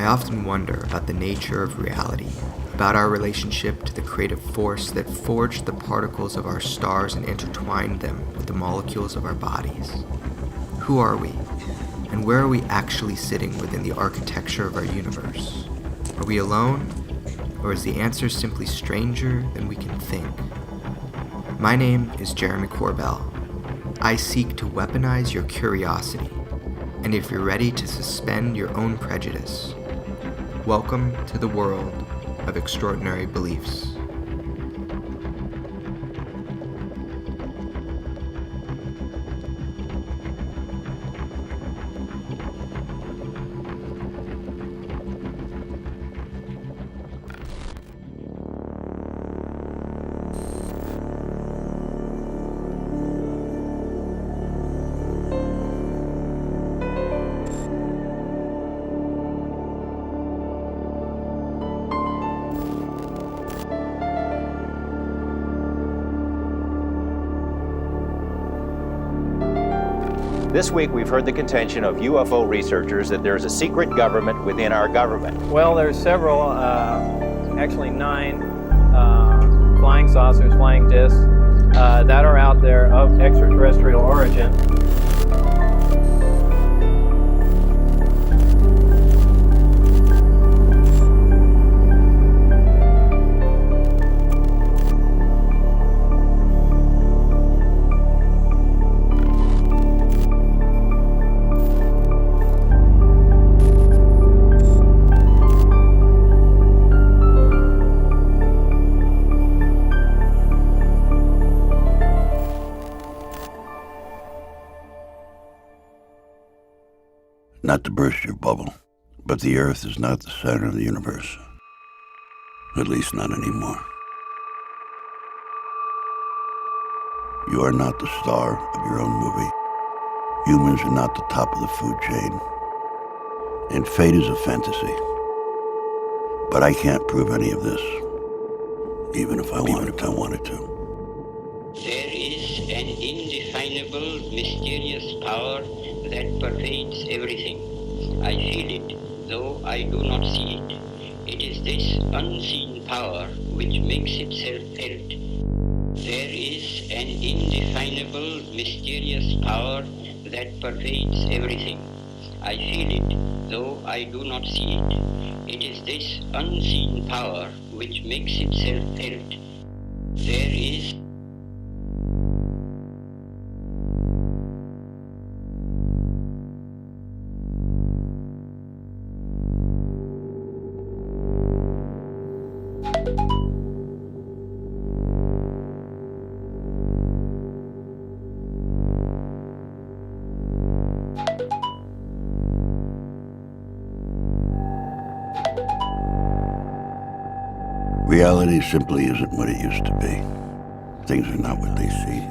I often wonder about the nature of reality, about our relationship to the creative force that forged the particles of our stars and intertwined them with the molecules of our bodies. Who are we? And where are we actually sitting within the architecture of our universe? Are we alone? Or is the answer simply stranger than we can think? My name is Jeremy Corbell. I seek to weaponize your curiosity, and if you're ready to suspend your own prejudice, welcome to the world of extraordinary beliefs. This week, we've heard the contention of UFO researchers that there's a secret government within our government. Well, there's several, actually 9 flying saucers, flying discs that are out there of extraterrestrial origin. Not to burst your bubble, but the Earth is not the center of the universe. At least not anymore. You are not the star of your own movie. Humans are not the top of the food chain. And fate is a fantasy. But I can't prove any of this, even if I wanted to. There is an indefinable, mysterious power that pervades everything. I feel it, though I do not see it. It is this unseen power which makes itself felt. There is an indefinable, mysterious power that pervades everything. I feel it, though I do not see it. It is this unseen power which makes itself felt. There is Reality simply isn't what it used to be. Things are not what they seem.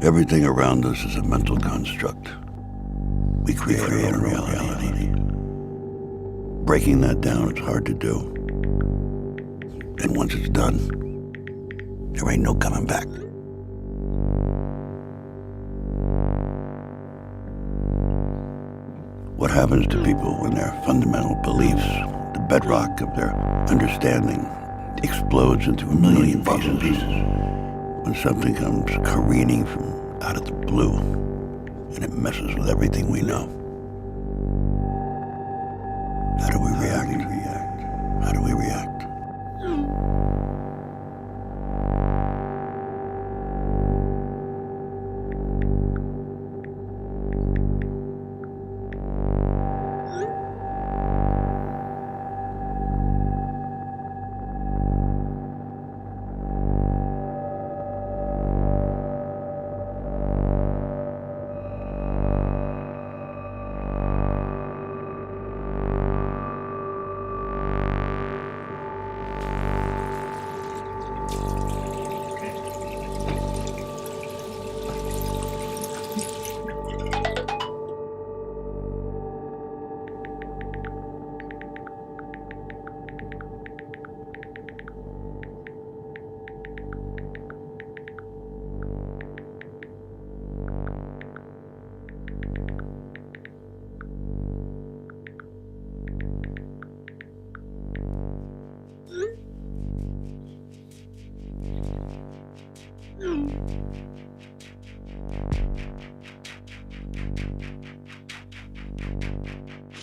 Everything around us is a mental construct. We create our own reality. Breaking that down is hard to do. And once it's done, there ain't no coming back. What happens to people when their fundamental beliefs, the bedrock of their understanding, explodes into a million pieces? When something comes careening from out of the blue and it messes with everything we know. How do we react? How do we react?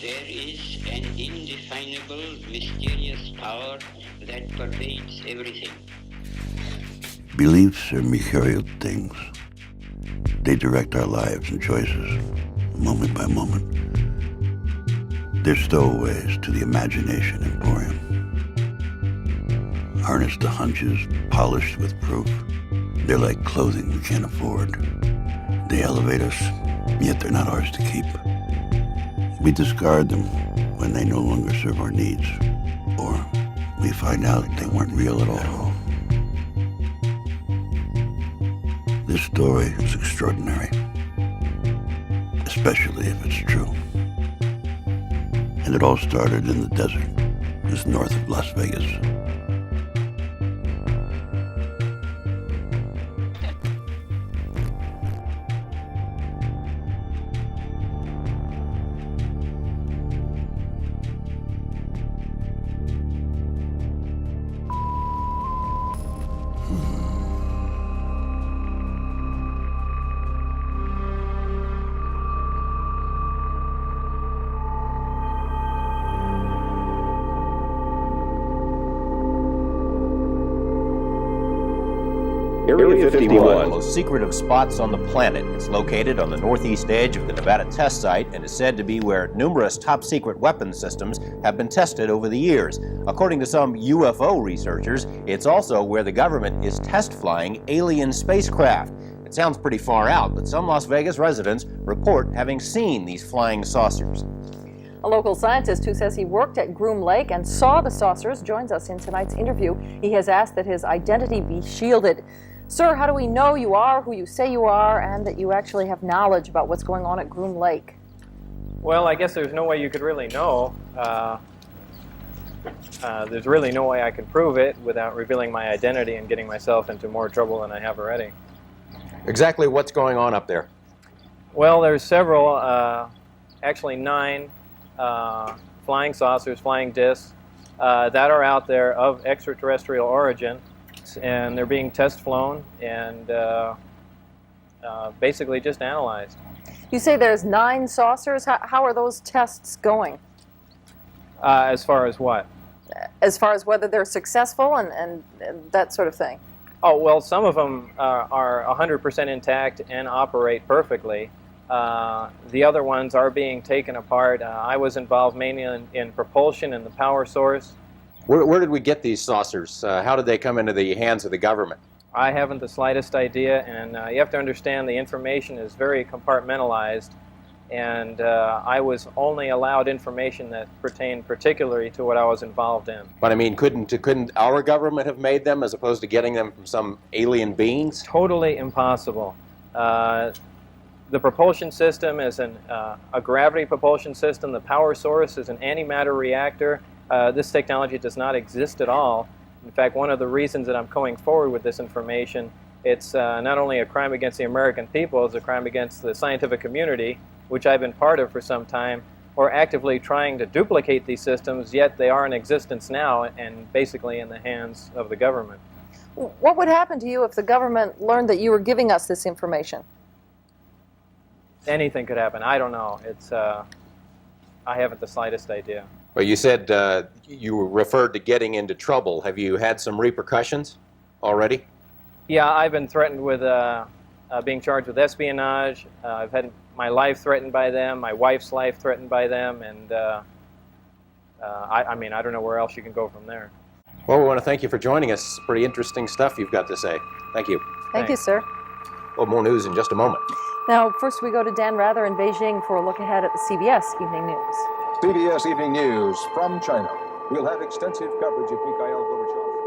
There is an indefinable, mysterious power that pervades everything. Beliefs are mercurial things. They direct our lives and choices, moment by moment. They're stowaways to the imagination emporium. Harnessed to hunches, polished with proof. They're like clothing we can't afford. They elevate us, yet they're not ours to keep. We discard them when they no longer serve our needs, or we find out they weren't real at all. This story is extraordinary, especially if it's true. And it all started in the desert, just north of Las Vegas. Area 51, one of the most secret of spots on the planet. It's located on the northeast edge of the Nevada test site and is said to be where numerous top-secret weapons systems have been tested over the years. According to some UFO researchers, it's also where the government is test-flying alien spacecraft. It sounds pretty far out, but some Las Vegas residents report having seen these flying saucers. A local scientist who says he worked at Groom Lake and saw the saucers joins us in tonight's interview. He has asked that his identity be shielded. Sir, how do we know you are who you say you are and that you actually have knowledge about what's going on at Groom Lake? Well, I guess there's no way you could really know. There's really no way I could prove it without revealing my identity and getting myself into more trouble than I have already. Exactly what's going on up there? Well, there's several, actually 9 flying saucers, flying discs that are out there of extraterrestrial origin, and they're being test flown and basically just analyzed. You say there's 9 saucers. How are those tests going? As far as what? As far as whether they're successful and that sort of thing. Oh, well, some of them are 100% intact and operate perfectly. The other ones are being taken apart. I was involved mainly in propulsion and the power source. Where did we get these saucers? How did they come into the hands of the government? I haven't the slightest idea, and you have to understand the information is very compartmentalized, and I was only allowed information that pertained particularly to what I was involved in. But I mean, couldn't our government have made them as opposed to getting them from some alien beings? Totally impossible. The propulsion system is a gravity propulsion system. The power source is an antimatter reactor. This technology does not exist at all. In fact, one of the reasons that I'm going forward with this information, it's not only a crime against the American people, it's a crime against the scientific community, which I've been part of for some time, or actively trying to duplicate these systems, yet they are in existence now and basically in the hands of the government. What would happen to you if the government learned that you were giving us this information? Anything could happen. I don't know. I haven't the slightest idea. Well, you said you referred to getting into trouble. Have you had some repercussions already? Yeah, I've been threatened with being charged with espionage. I've had my life threatened by them, my wife's life threatened by them, and I mean, I don't know where else you can go from there. Well, we want to thank you for joining us. Pretty interesting stuff you've got to say. Thank you. Thank you, sir. Well, more news in just a moment. Now, first we go to Dan Rather in Beijing for a look ahead at the CBS Evening News. CBS Evening News from China. We'll have extensive coverage of Mikhail Gorbachev.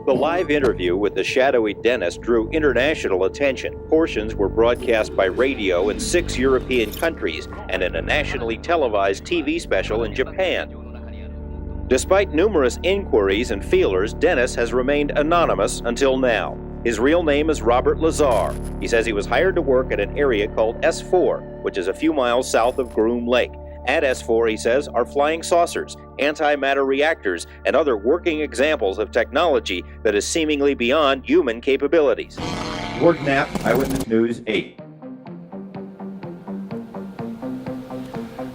The live interview with the shadowy dentist drew international attention. Portions were broadcast by radio in 6 European countries and in a nationally televised TV special in Japan. Despite numerous inquiries and feelers, Dennis has remained anonymous until now. His real name is Robert Lazar. He says he was hired to work at an area called S4, which is a few miles south of Groom Lake. At S4, he says, are flying saucers, antimatter reactors, and other working examples of technology that is seemingly beyond human capabilities. George Knapp, Eyewitness News 8.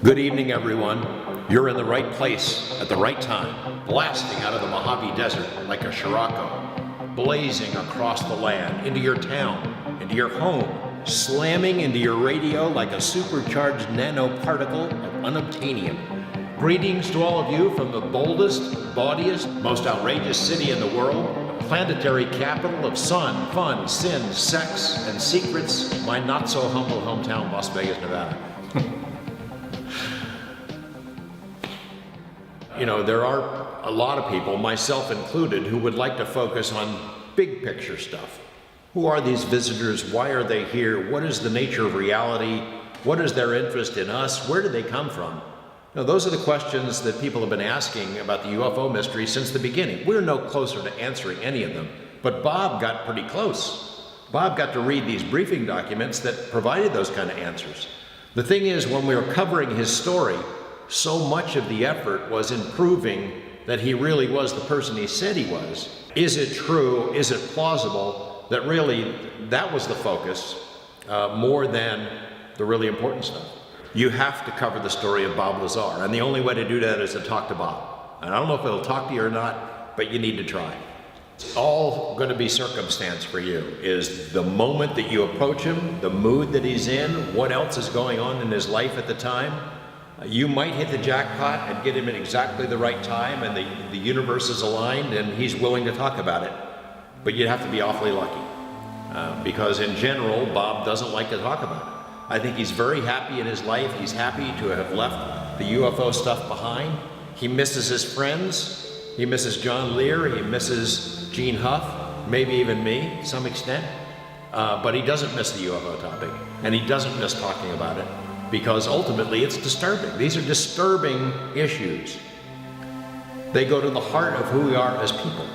Good evening, everyone. You're in the right place at the right time, blasting out of the Mojave Desert like a Scirocco, blazing across the land, into your town, into your home, slamming into your radio like a supercharged nanoparticle of unobtainium. Greetings to all of you from the boldest, bawdiest, most outrageous city in the world, the planetary capital of sun, fun, sin, sex, and secrets, my not-so-humble hometown, Las Vegas, Nevada. You know, there are a lot of people, myself included, who would like to focus on big picture stuff. Who are these visitors? Why are they here? What is the nature of reality? What is their interest in us? Where do they come from? Now, those are the questions that people have been asking about the UFO mystery since the beginning. We're no closer to answering any of them, but Bob got pretty close. Bob got to read these briefing documents that provided those kind of answers. The thing is, when we were covering his story, so much of the effort was in proving that he really was the person he said he was. Is it true? Is it plausible? That really, that was the focus, more than the really important stuff. You have to cover the story of Bob Lazar, and the only way to do that is to talk to Bob. And I don't know if he'll talk to you or not, but you need to try. It's all going to be circumstance for you, is the moment that you approach him, the mood that he's in, what else is going on in his life at the time. You might hit the jackpot and get him at exactly the right time, and the universe is aligned and he's willing to talk about it. But you'd have to be awfully lucky, because in general, Bob doesn't like to talk about it. I think he's very happy in his life. He's happy to have left the UFO stuff behind. He misses his friends. He misses John Lear. He misses Gene Huff, maybe even me to some extent. But he doesn't miss the UFO topic, and he doesn't miss talking about it, because ultimately it's disturbing. These are disturbing issues. They go to the heart of who we are as people,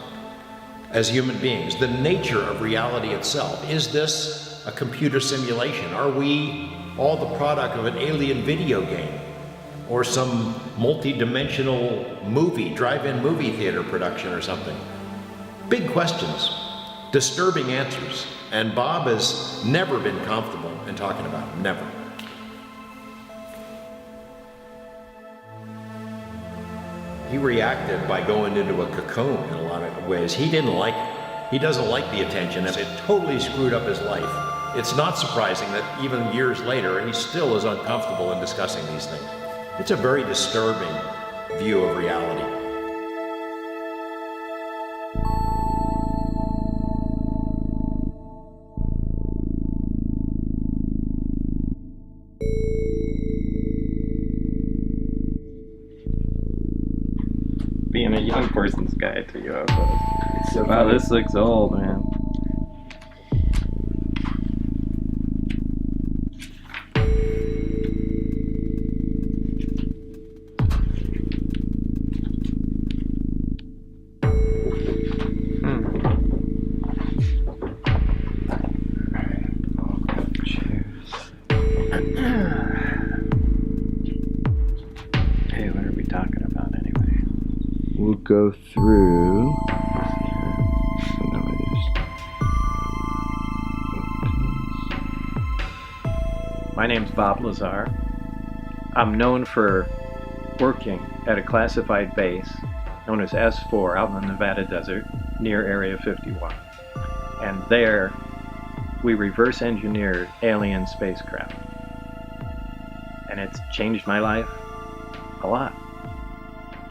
as human beings, the nature of reality itself. Is this a computer simulation? Are we all the product of an alien video game or some multi-dimensional movie, drive-in movie theater production or something? Big questions, disturbing answers, and Bob has never been comfortable in talking about them, never. He reacted by going into a cocoon in a lot of ways. He didn't like it. He doesn't like the attention. It totally screwed up his life. It's not surprising that even years later, he still is uncomfortable in discussing these things. It's a very disturbing view of reality. Being a young person's guide to UFOs. So wow, this looks old, man. Go through. My name's Bob Lazar. I'm known for working at a classified base known as S4 out in the Nevada desert near Area 51. And there we reverse engineered alien spacecraft. And it's changed my life a lot.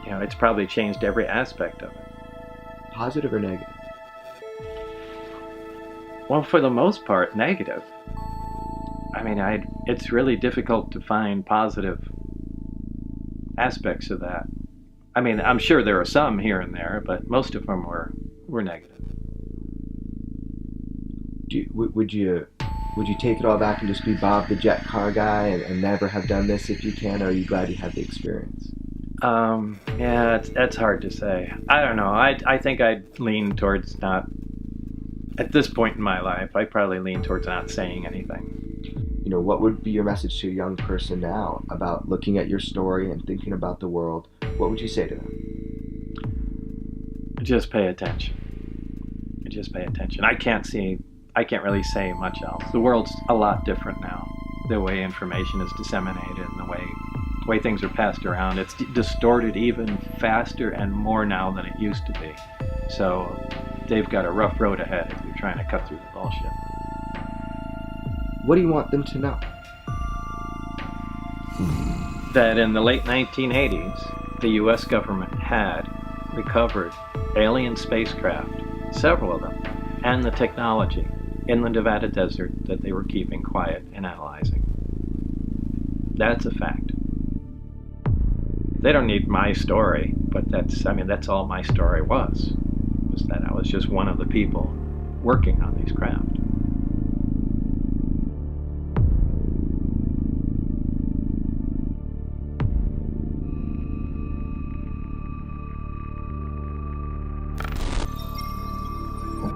You know, it's probably changed every aspect of it. Positive or negative? Well, for the most part, negative. I mean, it's really difficult to find positive aspects of that. I mean, I'm sure there are some here and there, but most of them were negative. Would you take it all back and just be Bob the jet car guy and never have done this if you can, or are you glad you had the experience? Yeah, that's hard to say. I don't know. I think I'd lean towards not, at this point in my life, I'd probably lean towards not saying anything. You know, what would be your message to a young person now about looking at your story and thinking about the world? What would you say to them? Just pay attention. Just pay attention. I can't see I can't really say much else. The world's a lot different now. The way information is disseminated and the way things are passed around, it's distorted even faster and more now than it used to be. So they've got a rough road ahead if you're trying to cut through the bullshit. What do you want them to know? That in the late 1980s, the U.S. government had recovered alien spacecraft, several of them, and the technology in the Nevada desert that they were keeping quiet and analyzing. That's a fact. They don't need my story, but that's all my story was that I was just one of the people working on these craft.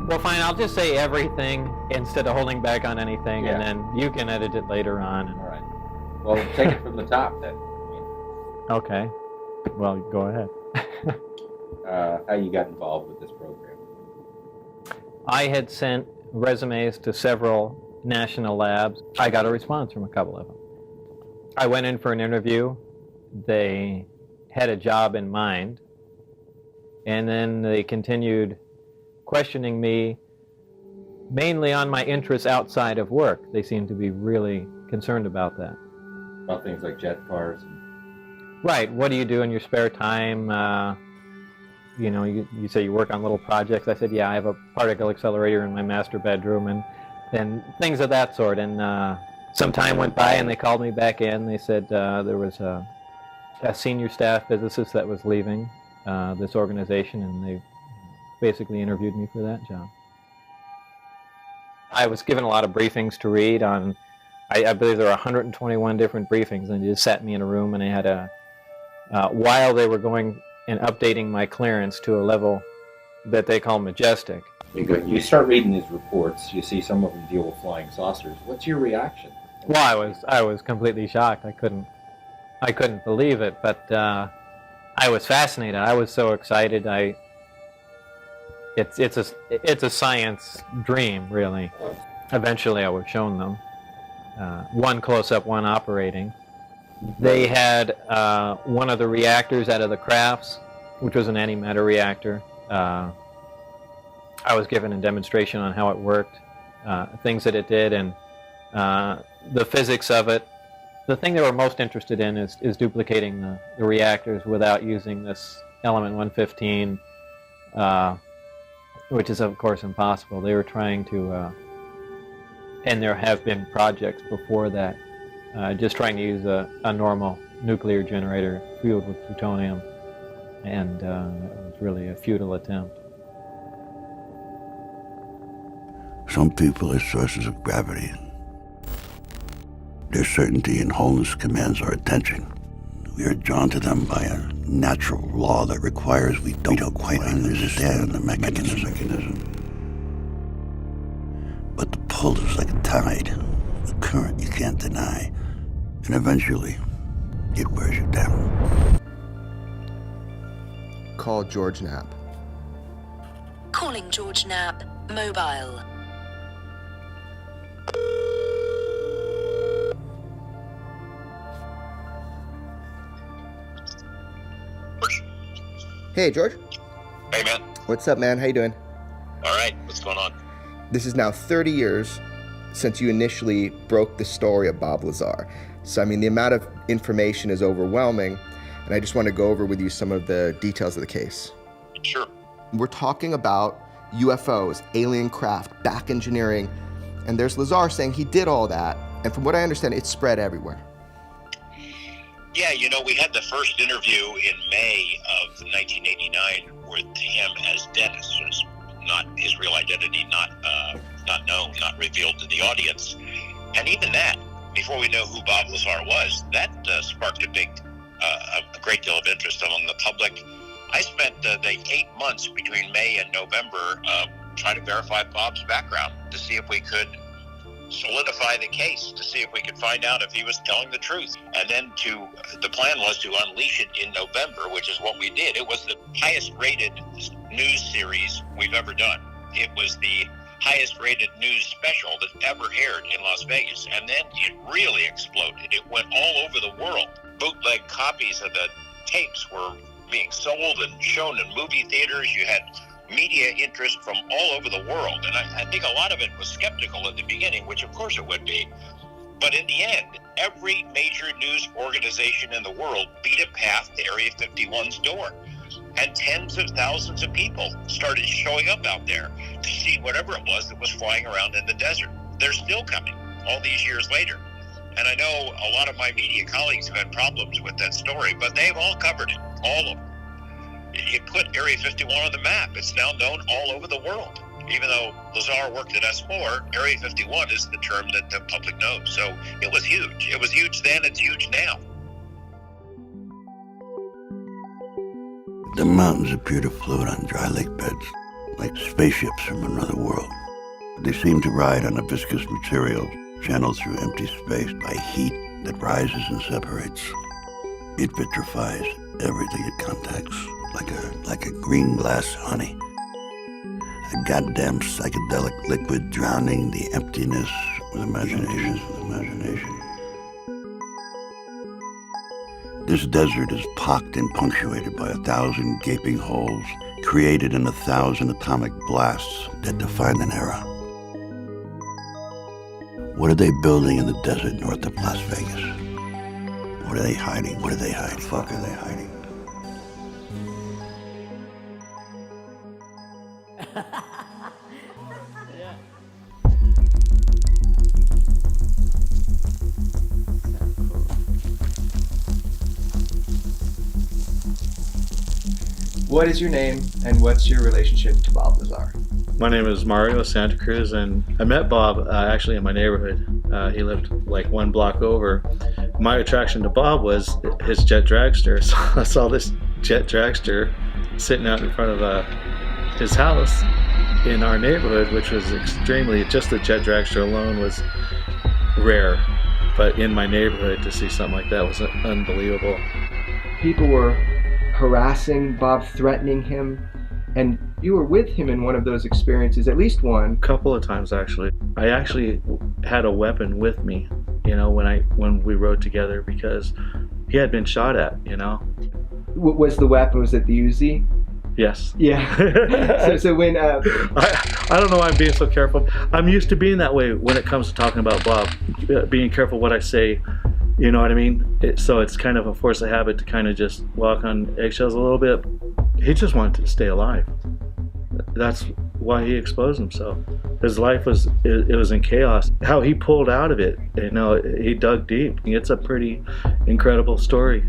Well, fine, I'll just say everything instead of holding back on anything, and then you can edit it later on. All right. Well, take it from the top then. Okay. Well, go ahead. How you got involved with this program? I had sent resumes to several national labs. I got a response from a couple of them. I went in for an interview. They had a job in mind, and then they continued questioning me mainly on my interests outside of work. They seemed to be really concerned about that. About things like jet cars? Right. What do you do in your spare time? You say you work on little projects. I said, yeah, I have a particle accelerator in my master bedroom and things of that sort. And some time went by and they called me back in. They said there was a senior staff physicist that was leaving this organization, and they basically interviewed me for that job. I was given a lot of briefings to read on, I believe there were 121 different briefings, and they just sat me in a room, and they had while they were going and updating my clearance to a level that they call majestic. You start reading these reports, you see some of them deal with flying saucers. What's your reaction? Well, I was completely shocked. I couldn't believe it, but I was fascinated. I was so excited. It's a science dream, really. Eventually, I was shown them. One close-up, one operating. They had one of the reactors out of the crafts, which was an antimatter reactor. I was given a demonstration on how it worked, things that it did, and the physics of it. The thing they were most interested in is duplicating the reactors without using this element 115, which is, of course, impossible. They were trying to, and there have been projects before that, just trying to use a normal nuclear generator fueled with plutonium, and it was really a futile attempt. Some people are sources of gravity. Their certainty and wholeness commands our attention. We are drawn to them by a natural law that requires we don't quite understand the mechanism. But the pull is like a tide, a current you can't deny, and eventually it wears you down. Call George Knapp. Calling George Knapp, mobile. Hey, George. Hey, man. What's up, man? How you doing? All right. What's going on? This is now 30 years since you initially broke the story of Bob Lazar. So, the amount of information is overwhelming, and I just want to go over with you some of the details of the case. Sure. We're talking about UFOs, alien craft, back engineering, and there's Lazar saying he did all that, and from what I understand, it's spread everywhere. Yeah, we had the first interview in May of 1989 with him as Dennis. It not his real identity, not known, not revealed to the audience. And even that, before we know who Bob Lazar was, that sparked a great deal of interest among the public. I spent the 8 months between May and November trying to verify Bob's background to see if we could solidify the case, to see if we could find out if he was telling the truth. And then the plan was to unleash it in November, which is what we did. It was the highest rated news series we've ever done. It was the highest rated news special that ever aired in Las Vegas. And then it really exploded. It went all over the world. Bootleg copies of the tapes were being sold and shown in movie theaters. You had media interest from all over the world. And I think a lot of it was skeptical at the beginning, which of course it would be. But in the end, every major news organization in the world beat a path to Area 51's door. And tens of thousands of people started showing up out there to see whatever it was that was flying around in the desert. They're still coming all these years later. And I know a lot of my media colleagues have had problems with that story, but they've all covered it, all of them. It put Area 51 on the map. It's now known all over the world. Even though Lazar worked at S4, Area 51 is the term that the public knows. So it was huge. It was huge then, it's huge now. The mountains appear to float on dry lake beds, like spaceships from another world. They seem to ride on a viscous material, channeled through empty space by heat that rises and separates. It vitrifies everything it contacts, like a green glass honey. A goddamn psychedelic liquid drowning the emptiness with imagination. This desert is pocked and punctuated by 1,000 gaping holes created in 1,000 atomic blasts that define an era. What are they building in the desert north of Las Vegas? What are they hiding? What are they hiding? The fuck are they hiding? What is your name and what's your relationship to Bob Lazar? My name is Mario Santa Cruz, and I met Bob actually in my neighborhood. He lived like one block over. My attraction to Bob was his jet dragster. So I saw this jet dragster sitting out in front of his house in our neighborhood, which was extremely, just the jet dragster alone was rare. But in my neighborhood to see something like that was unbelievable. People were harassing Bob, threatening him, and you were with him in one of those experiences, at least one. A couple of times actually. I actually had a weapon with me, when we rode together, because he had been shot at, What was the weapon? Was it the Uzi? Yes. Yeah. so when I don't know why I'm being so careful. I'm used to being that way when it comes to talking about Bob, being careful what I say. You know what I mean? So it's kind of a force of habit to kind of just walk on eggshells a little bit. He just wanted to stay alive. That's why he exposed himself. His life was in chaos. How he pulled out of it, he dug deep. It's a pretty incredible story.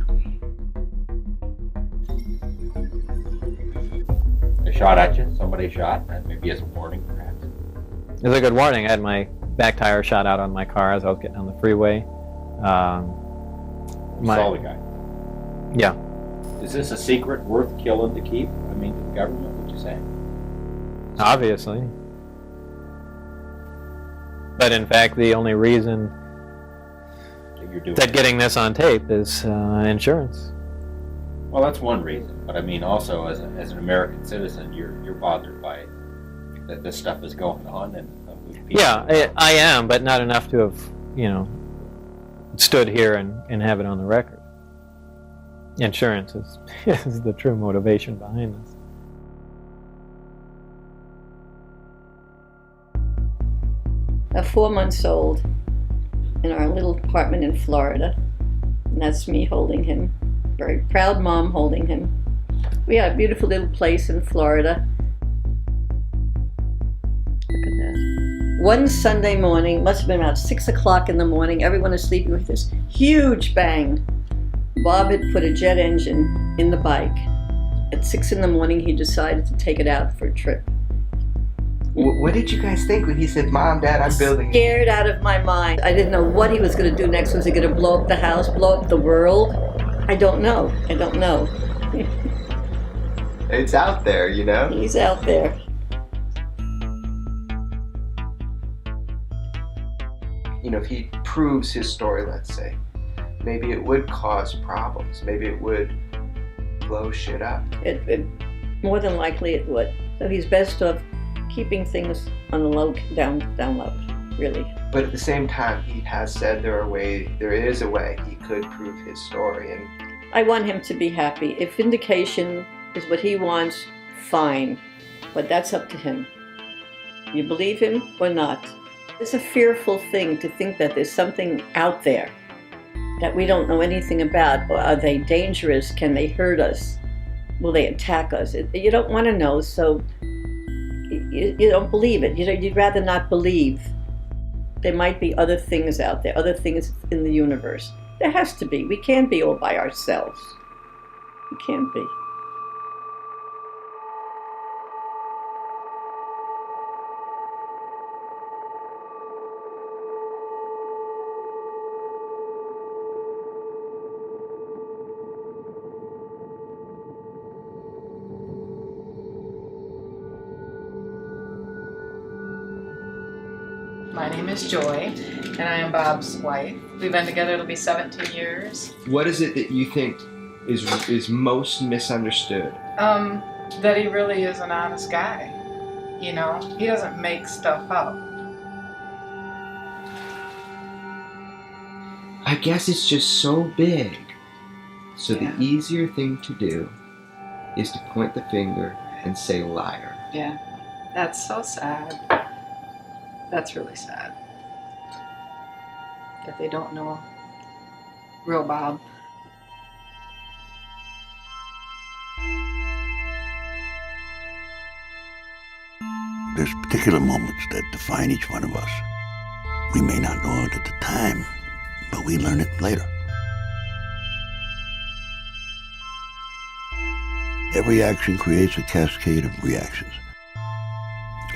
They shot at you? Somebody shot? Maybe as a warning, perhaps? It was a good warning. I had my back tire shot out on my car as I was getting on the freeway. You saw the guy? Yeah. Is this a secret worth killing to keep? I mean, to the government, would you say? Obviously. But in fact, the only reason that getting this on tape is insurance. Well, that's one reason. But I mean, also as an American citizen, you're bothered by that this stuff is going on, and yeah, I am, but not enough to have, stood here and have it on the record. Insurance is the true motivation behind this. A 4 months old in our little apartment in Florida, and that's me holding him. Very proud mom holding him. We had a beautiful little place in Florida. Look at that. One Sunday morning, must have been about 6 o'clock in the morning, everyone is sleeping, with this huge bang. Bob had put a jet engine in the bike. At 6 in the morning, he decided to take it out for a trip. What did you guys think when he said, "Mom, Dad, I'm building"? Scared out of my mind. I didn't know what he was going to do next. Was he going to blow up the house, blow up the world? I don't know. It's out there, He's out there. If he proves his story, let's say, maybe it would cause problems. Maybe it would blow shit up. It more than likely it would. So he's best off keeping things on the low, down low, really. But at the same time, he has said there is a way he could prove his story. And I want him to be happy. If vindication is what he wants, fine. But that's up to him. You believe him or not? It's a fearful thing to think that there's something out there that we don't know anything about. Or are they dangerous? Can they hurt us? Will they attack us? You don't want to know, so you don't believe it. You'd rather not believe. There might be other things out there, other things in the universe. There has to be. We can't be all by ourselves. We can't be. My name is Joy, and I am Bob's wife. We've been together, it'll be 17 years. what is it that you think is most misunderstood? That he really is an honest guy. You know, he doesn't make stuff up. I guess it's just so big. So the easier thing to do is to point the finger and say liar. Yeah, that's so sad. That's really sad. That they don't know real Bob. There's particular moments that define each one of us. We may not know it at the time, but we learn it later. Every action creates a cascade of reactions.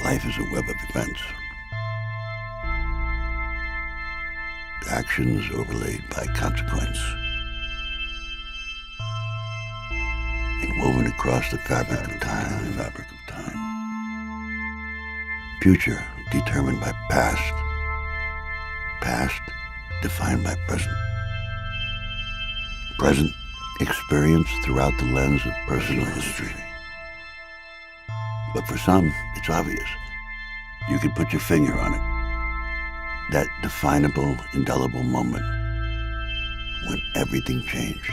Life is a web of events. Actions overlaid by consequence. And woven across the fabric of time. Future determined by past. Past defined by present. Present experienced throughout the lens of personal history. But for some, it's obvious. You can put your finger on it. That definable, indelible moment when everything changed.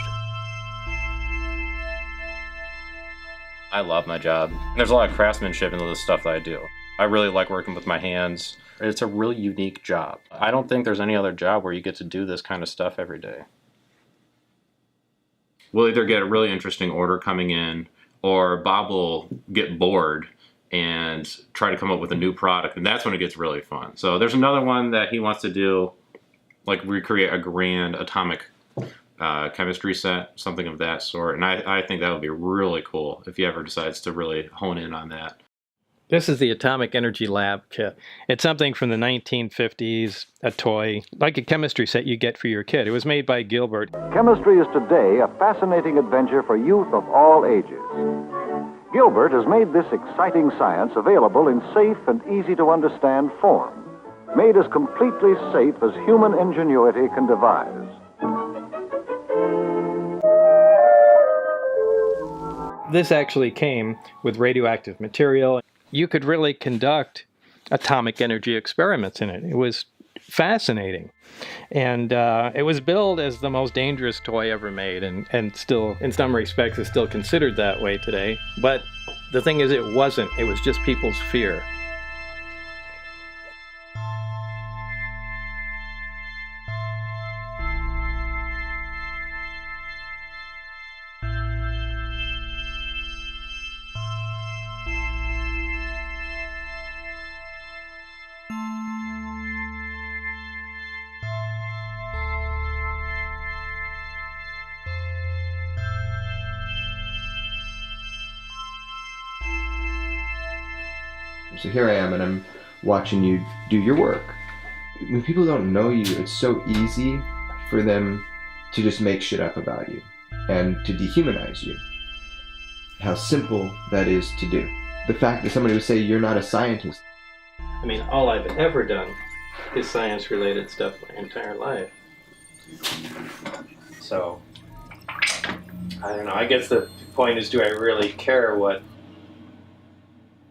I love my job. There's a lot of craftsmanship into the stuff that I do. I really like working with my hands. It's a really unique job. I don't think there's any other job where you get to do this kind of stuff every day. We'll either get a really interesting order coming in, or Bob will get bored and try to come up with a new product, and that's when it gets really fun. So there's another one that he wants to do, like recreate a grand atomic chemistry set, something of that sort, and I think that would be really cool if he ever decides to really hone in on that. This is the Atomic Energy Lab kit. It's something from the 1950s, a toy, like a chemistry set you get for your kid. It was made by Gilbert. Chemistry is today a fascinating adventure for youth of all ages. Gilbert has made this exciting science available in safe and easy-to-understand form, made as completely safe as human ingenuity can devise. This actually came with radioactive material. You could really conduct atomic energy experiments in it. It was fascinating. And it was billed as the most dangerous toy ever made, and still, in some respects, is still considered that way today. But the thing is, it wasn't. It was just people's fear. So here I am, and I'm watching you do your work. When people don't know you, it's so easy for them to just make shit up about you and to dehumanize you. How simple that is to do. The fact that somebody would say you're not a scientist. I mean, all I've ever done is science-related stuff my entire life. So, I don't know. I guess the point is, do I really care what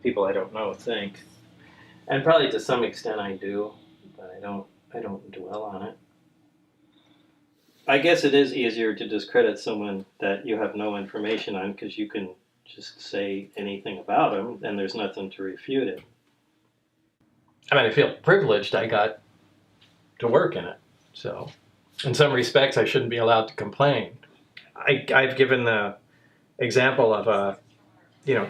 people I don't know think. And probably to some extent I do, but I don't dwell on it. I guess it is easier to discredit someone that you have no information on because you can just say anything about them and there's nothing to refute it. I mean, I feel privileged I got to work in it. So in some respects, I shouldn't be allowed to complain. I've given the example of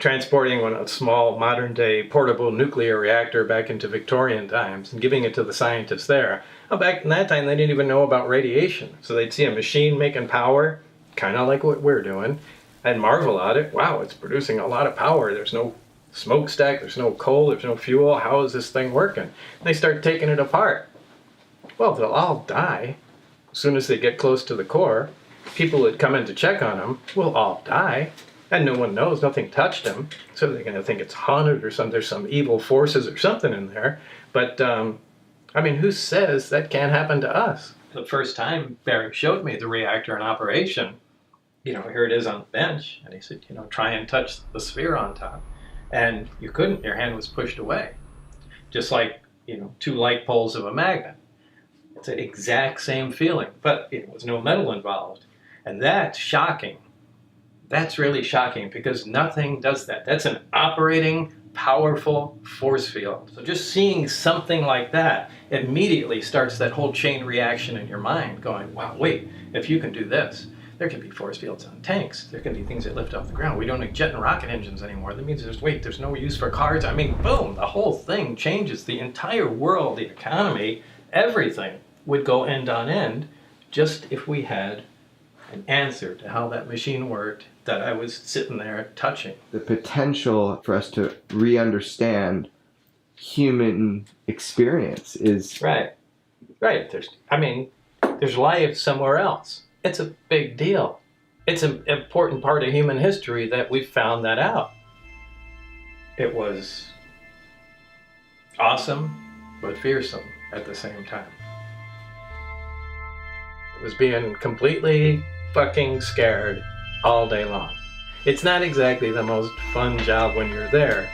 transporting a small modern-day portable nuclear reactor back into Victorian times and giving it to the scientists there. Well, back in that time, they didn't even know about radiation. So they'd see a machine making power, kind of like what we're doing, and marvel at it. Wow, it's producing a lot of power. There's no smokestack, there's no coal, there's no fuel. How is this thing working? And they start taking it apart. Well, they'll all die as soon as they get close to the core. People that come in to check on them will all die. And no one knows, nothing touched them. So they're going to think it's haunted or something. There's some evil forces or something in there. But, I mean, who says that can't happen to us? The first time Barry showed me the reactor in operation, here it is on the bench. And he said, try and touch the sphere on top. And you couldn't. Your hand was pushed away. Just like, two light poles of a magnet. It's the exact same feeling. But there was no metal involved. And that's shocking. That's really shocking because nothing does that. That's an operating, powerful force field. So just seeing something like that immediately starts that whole chain reaction in your mind going, wow, wait, if you can do this, there can be force fields on tanks. There can be things that lift off the ground. We don't need jet and rocket engines anymore. That means there's no use for cars. I mean, boom, the whole thing changes. The entire world, the economy, everything would go end on end just if we had an answer to how that machine worked that I was sitting there touching. The potential for us to re-understand human experience is... Right. There's life somewhere else. It's a big deal. It's an important part of human history that we found that out. It was awesome, but fearsome at the same time. It was being completely fucking scared all day long. It's not exactly the most fun job when you're there.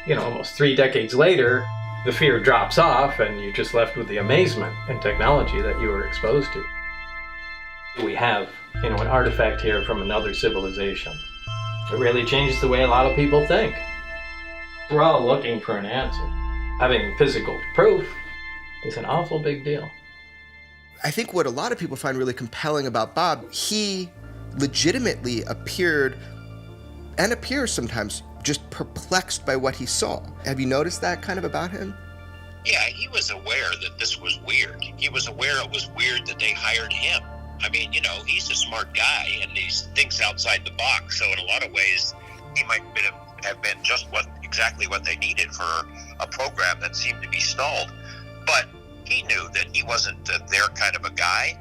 Almost 3 decades later, the fear drops off and you're just left with the amazement and technology that you were exposed to. We have, an artifact here from another civilization. It really changes the way a lot of people think. We're all looking for an answer. Having physical proof is an awful big deal. I think what a lot of people find really compelling about Bob, he legitimately appeared and appears sometimes just perplexed by what he saw. Have you noticed that kind of about him? Yeah, he was aware that this was weird. He was aware it was weird that they hired him. I mean, he's a smart guy and he thinks outside the box. So in a lot of ways, he might have been just exactly what they needed for a program that seemed to be stalled. But he knew that he wasn't their kind of a guy,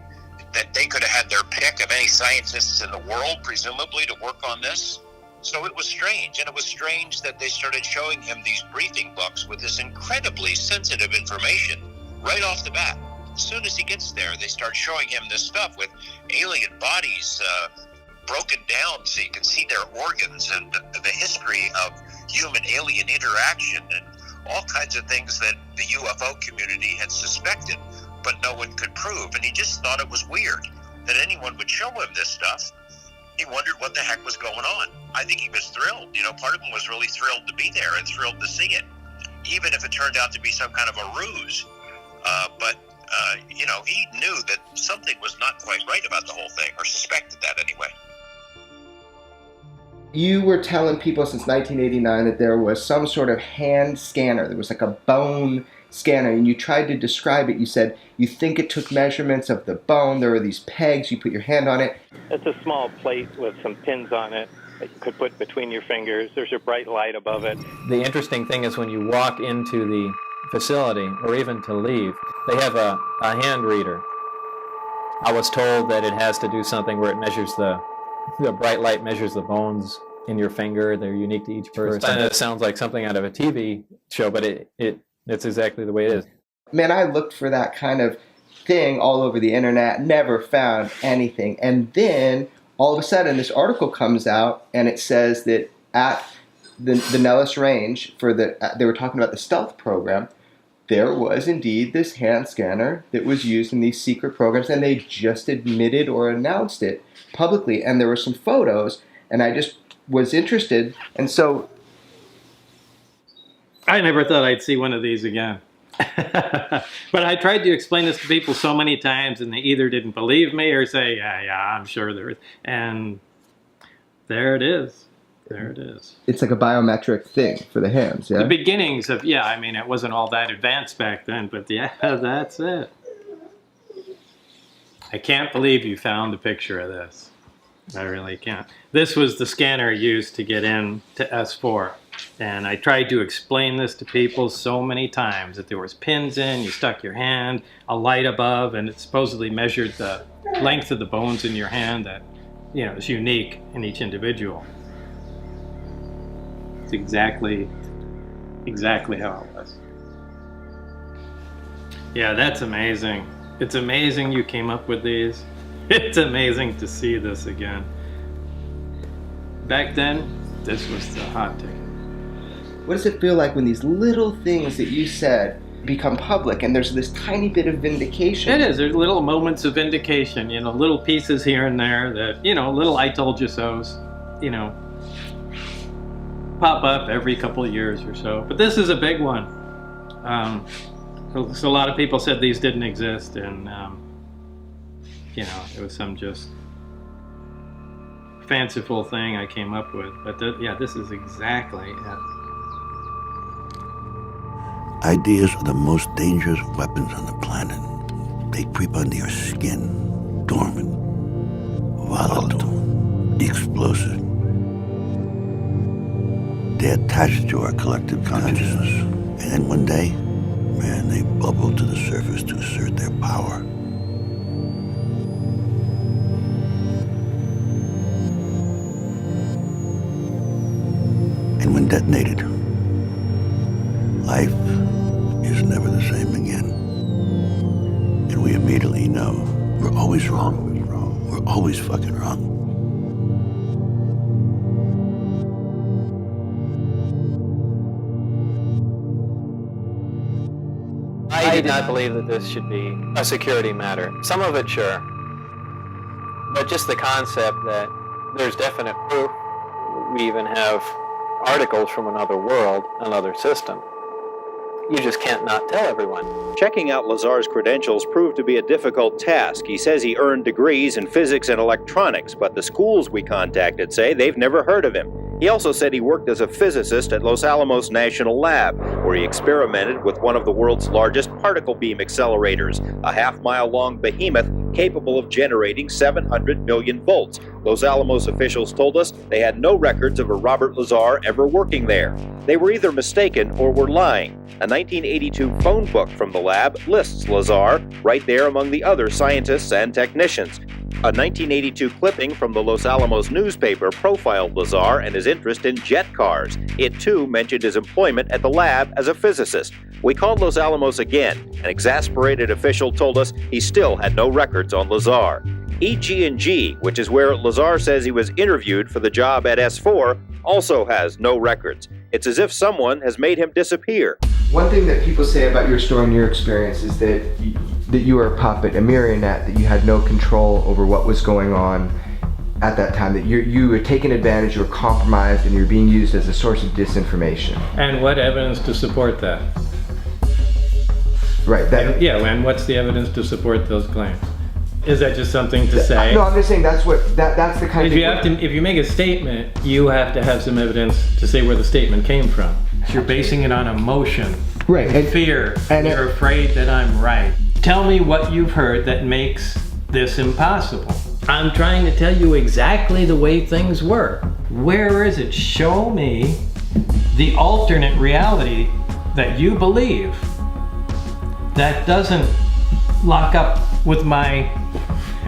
that they could have had their pick of any scientists in the world, presumably, to work on this. So it was strange, and it was strange that they started showing him these briefing books with this incredibly sensitive information right off the bat. As soon as he gets there, they start showing him this stuff with alien bodies broken down so you can see their organs and the history of human-alien interaction and all kinds of things that the UFO community had suspected, but no one could prove. And he just thought it was weird that anyone would show him this stuff. He wondered what the heck was going on. I think he was thrilled. Part of him was really thrilled to be there and thrilled to see it, even if it turned out to be some kind of a ruse. But he knew that something was not quite right about the whole thing, or suspected that anyway. You were telling people since 1989 that there was some sort of hand scanner. There was like a bone scanner, and you tried to describe it. You said you think it took measurements of the bone. There were these pegs. You put your hand on it. It's a small plate with some pins on it that you could put between your fingers. There's a bright light above it. The interesting thing is when you walk into the facility, or even to leave, they have a hand reader. I was told that it has to do something where it measures the bright light measures the bones in your finger. They're unique to each person. It sounds like something out of a TV show, but it's exactly the way it is. Man, I looked for that kind of thing all over the internet, never found anything. And then all of a sudden this article comes out and it says that at the Nellis Range for they were talking about the stealth program. There was indeed this hand scanner that was used in these secret programs, and they just admitted or announced it publicly. And there were some photos, and I just was interested. And so I never thought I'd see one of these again. But I tried to explain this to people so many times, and they either didn't believe me or say, yeah, I'm sure there is. And there it is. There it is. It's like a biometric thing for the hands, yeah? The beginnings of, I mean, it wasn't all that advanced back then, but yeah, that's it. I can't believe you found the picture of this. I really can't. This was the scanner used to get in to S4. And I tried to explain this to people so many times, that there was pins in, you stuck your hand, a light above, and it supposedly measured the length of the bones in your hand that, is unique in each individual. It's exactly how it was. Yeah, that's amazing. It's amazing you came up with these. It's amazing to see this again. Back then, this was the hot ticket. What does it feel like when these little things that you said become public and there's this tiny bit of vindication? It is. There's little moments of vindication, little pieces here and there that, little I told you so's, pop up every couple of years or so. But this is a big one. So a lot of people said these didn't exist, and, it was some just fanciful thing I came up with. But this is exactly it. Ideas are the most dangerous weapons on the planet. They creep under your skin, dormant, volatile, explosive. They attach to our collective consciousness. And then one day, man, they bubble to the surface to assert their power. And when detonated, life is never the same again. And we immediately know we're always wrong. We're always fucking wrong. I did not believe that this should be a security matter. Some of it, sure. But just the concept that there's definite proof. We even have articles from another world, another system. You just can't not tell everyone. Checking out Lazar's credentials proved to be a difficult task. He says he earned degrees in physics and electronics, but the schools we contacted say they've never heard of him. He also said he worked as a physicist at Los Alamos National Lab, where he experimented with one of the world's largest particle beam accelerators, a half-mile-long behemoth capable of generating 700 million volts. Los Alamos officials told us they had no records of a Robert Lazar ever working there. They were either mistaken or were lying. A 1982 phone book from the lab lists Lazar right there among the other scientists and technicians. A 1982 clipping from the Los Alamos newspaper profiled Lazar and his interest in jet cars. It too mentioned his employment at the lab as a physicist. We called Los Alamos again. An exasperated official told us he still had no records on Lazar. EG&G, which is where Lazar says he was interviewed for the job at S4, also has no records. It's as if someone has made him disappear. One thing that people say about your story and your experience is that you were a puppet, a marionette, that you had no control over what was going on at that time, that you were taken advantage, you were compromised, and you're being used as a source of disinformation. And what evidence to support that? Right. And what's the evidence to support those claims? Is that just something to say? No, I'm just saying that's the kind of thing. If you make a statement, you have to have some evidence to say where the statement came from. If you're basing it on emotion, right, and fear, and you're afraid that I'm right. Tell me what you've heard that makes this impossible. I'm trying to tell you exactly the way things were. Where is it? Show me the alternate reality that you believe that doesn't lock up with my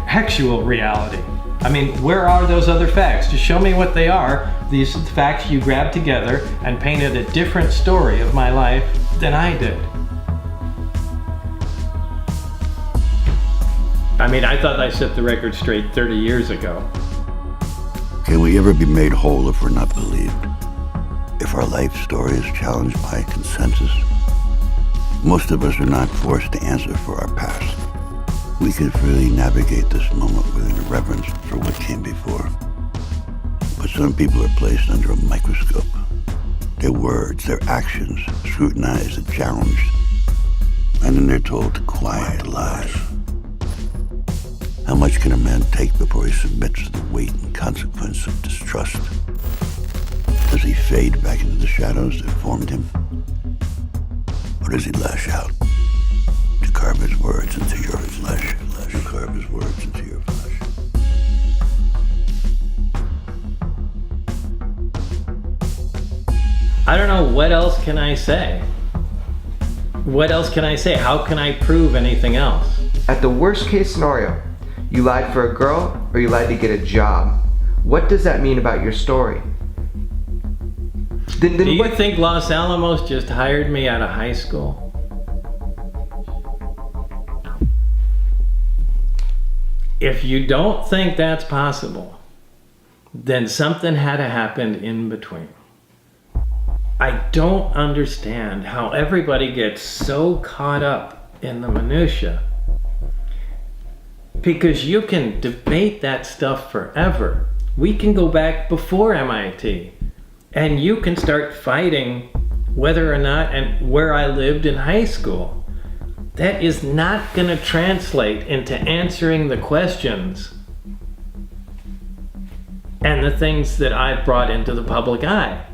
actual reality. I mean, where are those other facts? Just show me what they are. These facts you grabbed together and painted a different story of my life than I did. I mean, I thought I set the record straight 30 years ago. Can we ever be made whole if we're not believed? if our life story is challenged by consensus? Most of us are not forced to answer for our past. We can freely navigate this moment with a reverence for what came before. But some people are placed under a microscope. Their words, their actions, scrutinized and challenged. And then they're told to quiet the lies. How much can a man take before he submits to the weight and consequence of distrust? Does he fade back into the shadows that formed him? Or does he lash out to carve his words into your flesh? To carve his words into your flesh. I don't know, what else can I say? What else can I say? How can I prove anything else? At the worst case scenario, you lied for a girl or you lied to get a job. What does that mean about your story? Do you think Los Alamos just hired me out of high school? If you don't think that's possible, then something had to happen in between. I don't understand how everybody gets so caught up in the minutia, because you can debate that stuff forever. We can go back before MIT and you can start fighting whether or not and where I lived in high school. That is not going to translate into answering the questions and the things that I've brought into the public eye.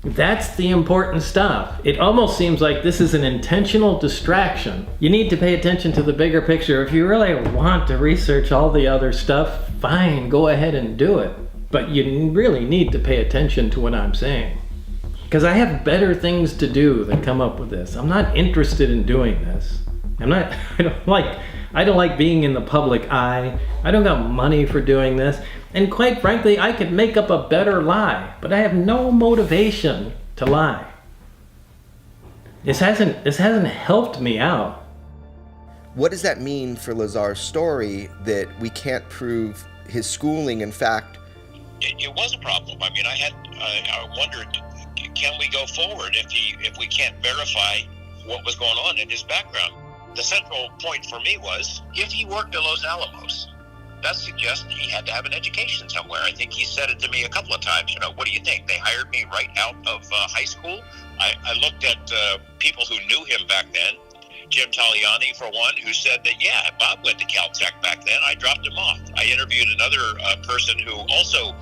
That's the important stuff. It almost seems like this is an intentional distraction. You need to pay attention to the bigger picture. If you really want to research all the other stuff, fine, go ahead and do it. But you really need to pay attention to what I'm saying. Because I have better things to do than come up with this. I'm not interested in doing this. I don't like being in the public eye. I don't got money for doing this. And quite frankly, I could make up a better lie, but I have no motivation to lie. This hasn't helped me out. What does that mean for Lazar's story that we can't prove his schooling? In fact, it was a problem. I mean, I wondered, can we go forward if we can't verify what was going on in his background? The central point for me was, if he worked at Los Alamos, that suggests he had to have an education somewhere. I think he said it to me a couple of times. What do you think? They hired me right out of high school? I looked at people who knew him back then. Jim Taliani, for one, who said that, yeah, Bob went to Caltech back then. I dropped him off. I interviewed another person who also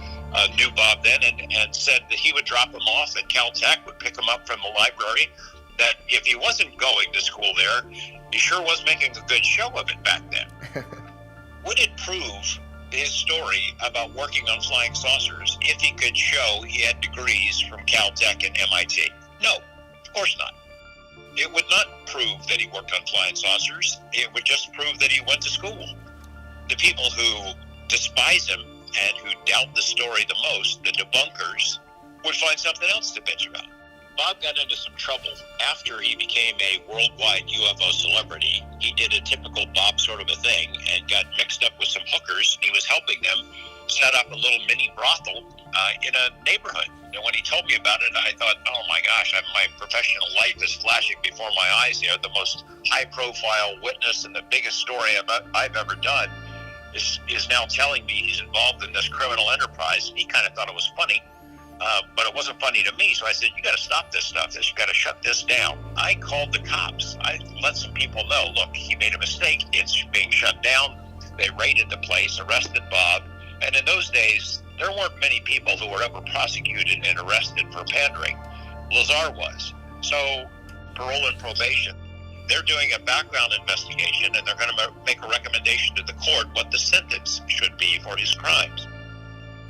knew Bob then and said that he would drop him off at Caltech, would pick him up from the library, that if he wasn't going to school there, he sure was making a good show of it back then. Would it prove his story about working on flying saucers if he could show he had degrees from Caltech and MIT? No, of course not. It would not prove that he worked on flying saucers. It would just prove that he went to school. The people who despise him and who doubt the story the most, the debunkers, would find something else to bitch about. Bob got into some trouble after he became a worldwide UFO celebrity. He did a typical Bob sort of a thing and got mixed up with some hookers. He was helping them set up a little mini brothel in a neighborhood. And when he told me about it, I thought, oh my gosh, my professional life is flashing before my eyes here. The most high-profile witness and the biggest story I've ever done is now telling me he's involved in this criminal enterprise. He kind of thought it was funny. But it wasn't funny to me, so I said, you got to stop this stuff. You got to shut this down. I called the cops. I let some people know, look, he made a mistake. It's being shut down. They raided the place, arrested Bob. And in those days, there weren't many people who were ever prosecuted and arrested for pandering. Lazar was. So, parole and probation. They're doing a background investigation, and they're going to make a recommendation to the court what the sentence should be for his crimes.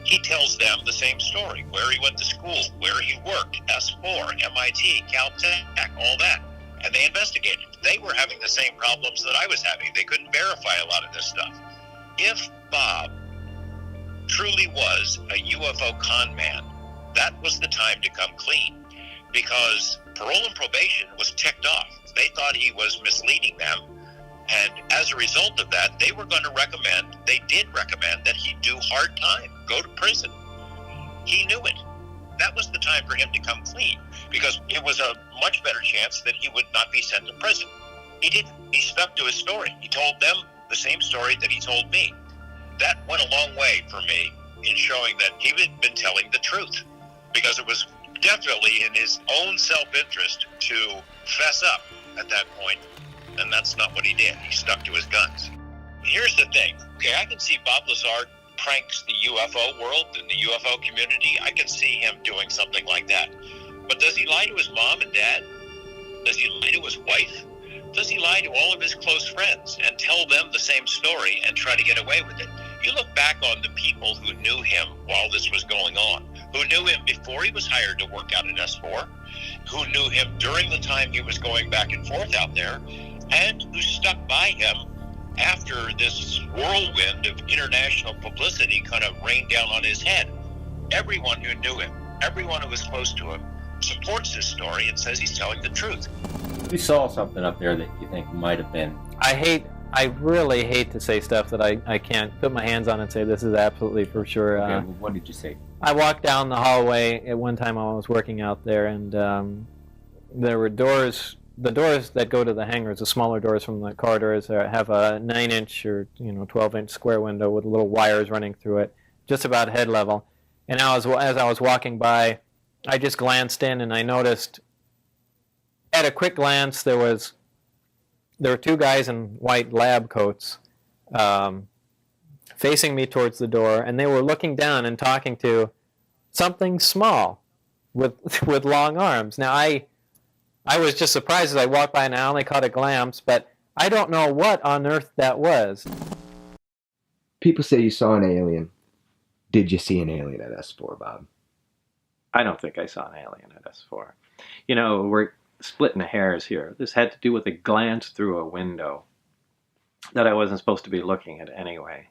He tells them the same story, where he went to school, where he worked, S4, MIT, Caltech, all that. And they investigated. They were having the same problems that I was having. They couldn't verify a lot of this stuff. If Bob truly was a UFO con man, that was the time to come clean, because parole and probation was ticked off. They thought he was misleading them. And as a result of that, they did recommend that he do hard time, go to prison. He knew it. that was the time for him to come clean, because it was a much better chance that he would not be sent to prison. He didn't. He stuck to his story. He told them the same story that he told me. That went a long way for me in showing that he had been telling the truth, because it was definitely in his own self-interest to fess up at that point, and that's not what he did. He stuck to his guns. Here's the thing. Okay, I can see Bob Lazar pranks the UFO world and the UFO community. I can see him doing something like that. But does he lie to his mom and dad? Does he lie to his wife? Does he lie to all of his close friends and tell them the same story and try to get away with it? You look back on the people who knew him while this was going on, who knew him before he was hired to work out at S4, who knew him during the time he was going back and forth out there, and who stuck by him after this whirlwind of international publicity kind of rained down on his head. Everyone who knew him, everyone who was close to him, supports his story and says he's telling the truth. You saw something up there that you think might have been. I really hate to say stuff that I can't put my hands on and say this is absolutely for sure. Okay, well, what did you say? I walked down the hallway at one time while I was working out there, and there were doors. The doors that go to the hangars, the smaller doors from the corridors, have a 9-inch or 12-inch square window with little wires running through it, just about head level. And as I was walking by, I just glanced in and I noticed, at a quick glance, there were two guys in white lab coats facing me towards the door, and they were looking down and talking to something small with long arms. Now I was just surprised as I walked by and I only caught a glance, but I don't know what on earth that was. People say you saw an alien. Did you see an alien at S4, Bob? I don't think I saw an alien at S4. We're splitting hairs here. This had to do with a glance through a window that I wasn't supposed to be looking at anyway.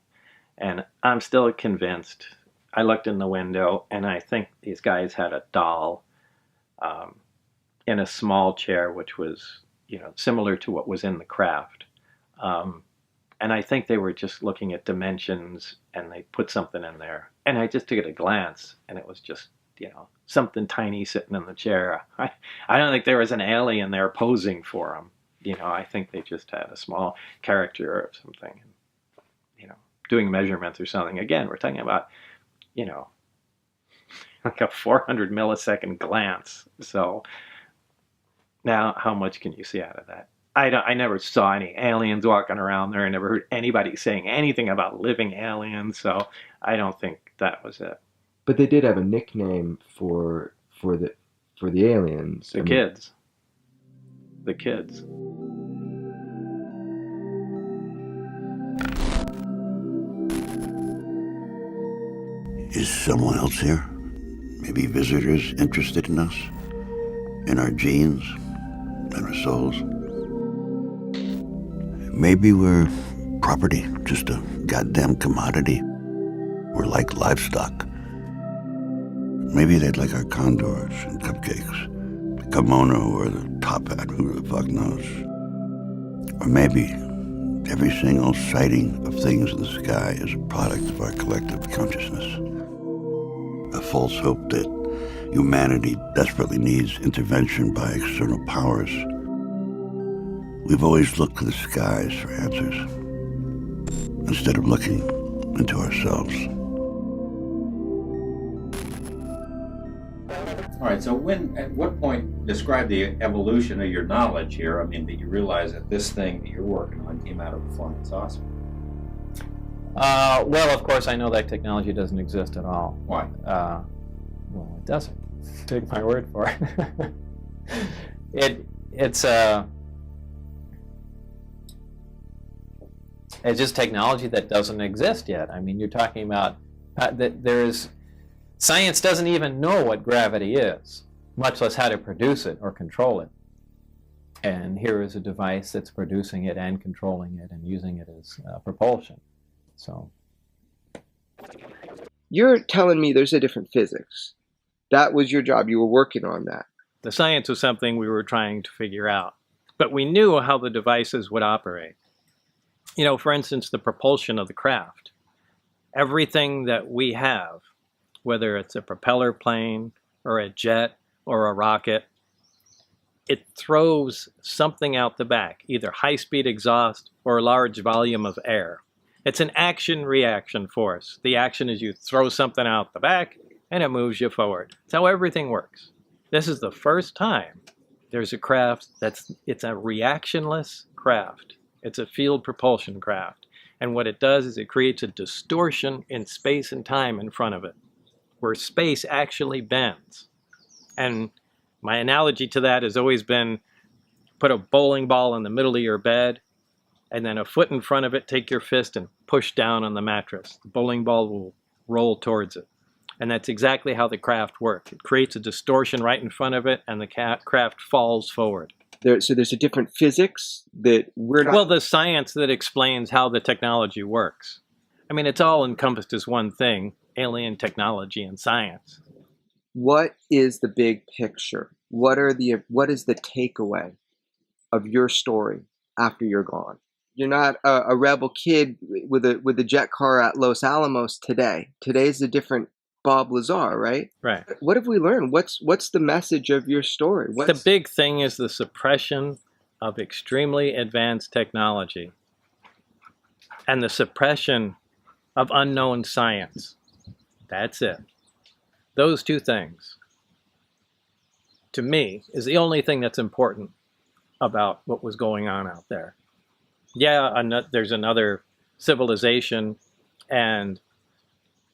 And I'm still convinced. I looked in the window, and I think these guys had a doll in a small chair, which was, similar to what was in the craft. And I think they were just looking at dimensions, and they put something in there. And I just took it a glance, and it was just, something tiny sitting in the chair. I don't think there was an alien there posing for them. I think they just had a small character or something, doing measurements or something. Again, we're talking about, like a 400 millisecond glance. So now, how much can you see out of that? I never saw any aliens walking around there. I never heard anybody saying anything about living aliens. So I don't think that was it. But they did have a nickname for the aliens. The kids. The kids. Is someone else here? Maybe visitors interested in us? In our genes? In our souls? Maybe we're property, just a goddamn commodity. We're like livestock. Maybe they'd like our condors and cupcakes, the kimono or the top hat, who the fuck knows. Or maybe every single sighting of things in the sky is a product of our collective consciousness. A false hope that humanity desperately needs intervention by external powers. We've always looked to the skies for answers, instead of looking into ourselves. All right, so at what point, describe the evolution of your knowledge here? I mean, that you realize that this thing that you're working on came out of a flying saucer? Well, of course, I know that technology doesn't exist at all. Why? Well, it doesn't. Take my word for it. It's just technology that doesn't exist yet. I mean, you're talking about that science doesn't even know what gravity is, much less how to produce it or control it. And here is a device that's producing it and controlling it and using it as propulsion. So, you're telling me there's a different physics. That was your job. You were working on that. The science was something we were trying to figure out, but we knew how the devices would operate. For instance, the propulsion of the craft. Everything that we have, whether it's a propeller plane or a jet or a rocket, it throws something out the back, either high-speed exhaust or a large volume of air. It's an action-reaction force. The action is you throw something out the back and it moves you forward. That's how everything works. This is the first time there's a craft it's a reactionless craft. It's a field propulsion craft. And what it does is it creates a distortion in space and time in front of it, where space actually bends. And my analogy to that has always been, put a bowling ball in the middle of your bed, and then a foot in front of it, take your fist and push down on the mattress. The bowling ball will roll towards it. And that's exactly how the craft works. It creates a distortion right in front of it, and the craft falls forward. So there's a different physics that we're not... Well, the science that explains how the technology works. I mean, it's all encompassed as one thing, alien technology and science. What is the big picture? What is the takeaway of your story after you're gone? You're not a rebel kid with a jet car at Los Alamos today. Today's a different Bob Lazar, right? Right. What have we learned? What's the message of your story? The big thing is the suppression of extremely advanced technology and the suppression of unknown science. That's it. Those two things, to me, is the only thing that's important about what was going on out there. Yeah, there's another civilization, and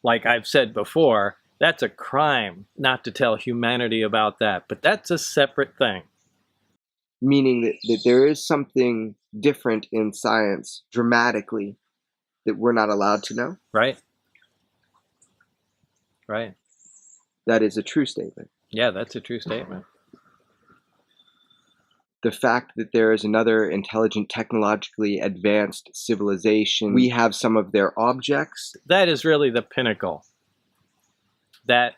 like I've said before, that's a crime not to tell humanity about that, but that's a separate thing. Meaning that there is something different in science dramatically that we're not allowed to know? Right. Right. That is a true statement. Yeah, that's a true statement. The fact that there is another intelligent, technologically advanced civilization, we have some of their objects. That is really the pinnacle. That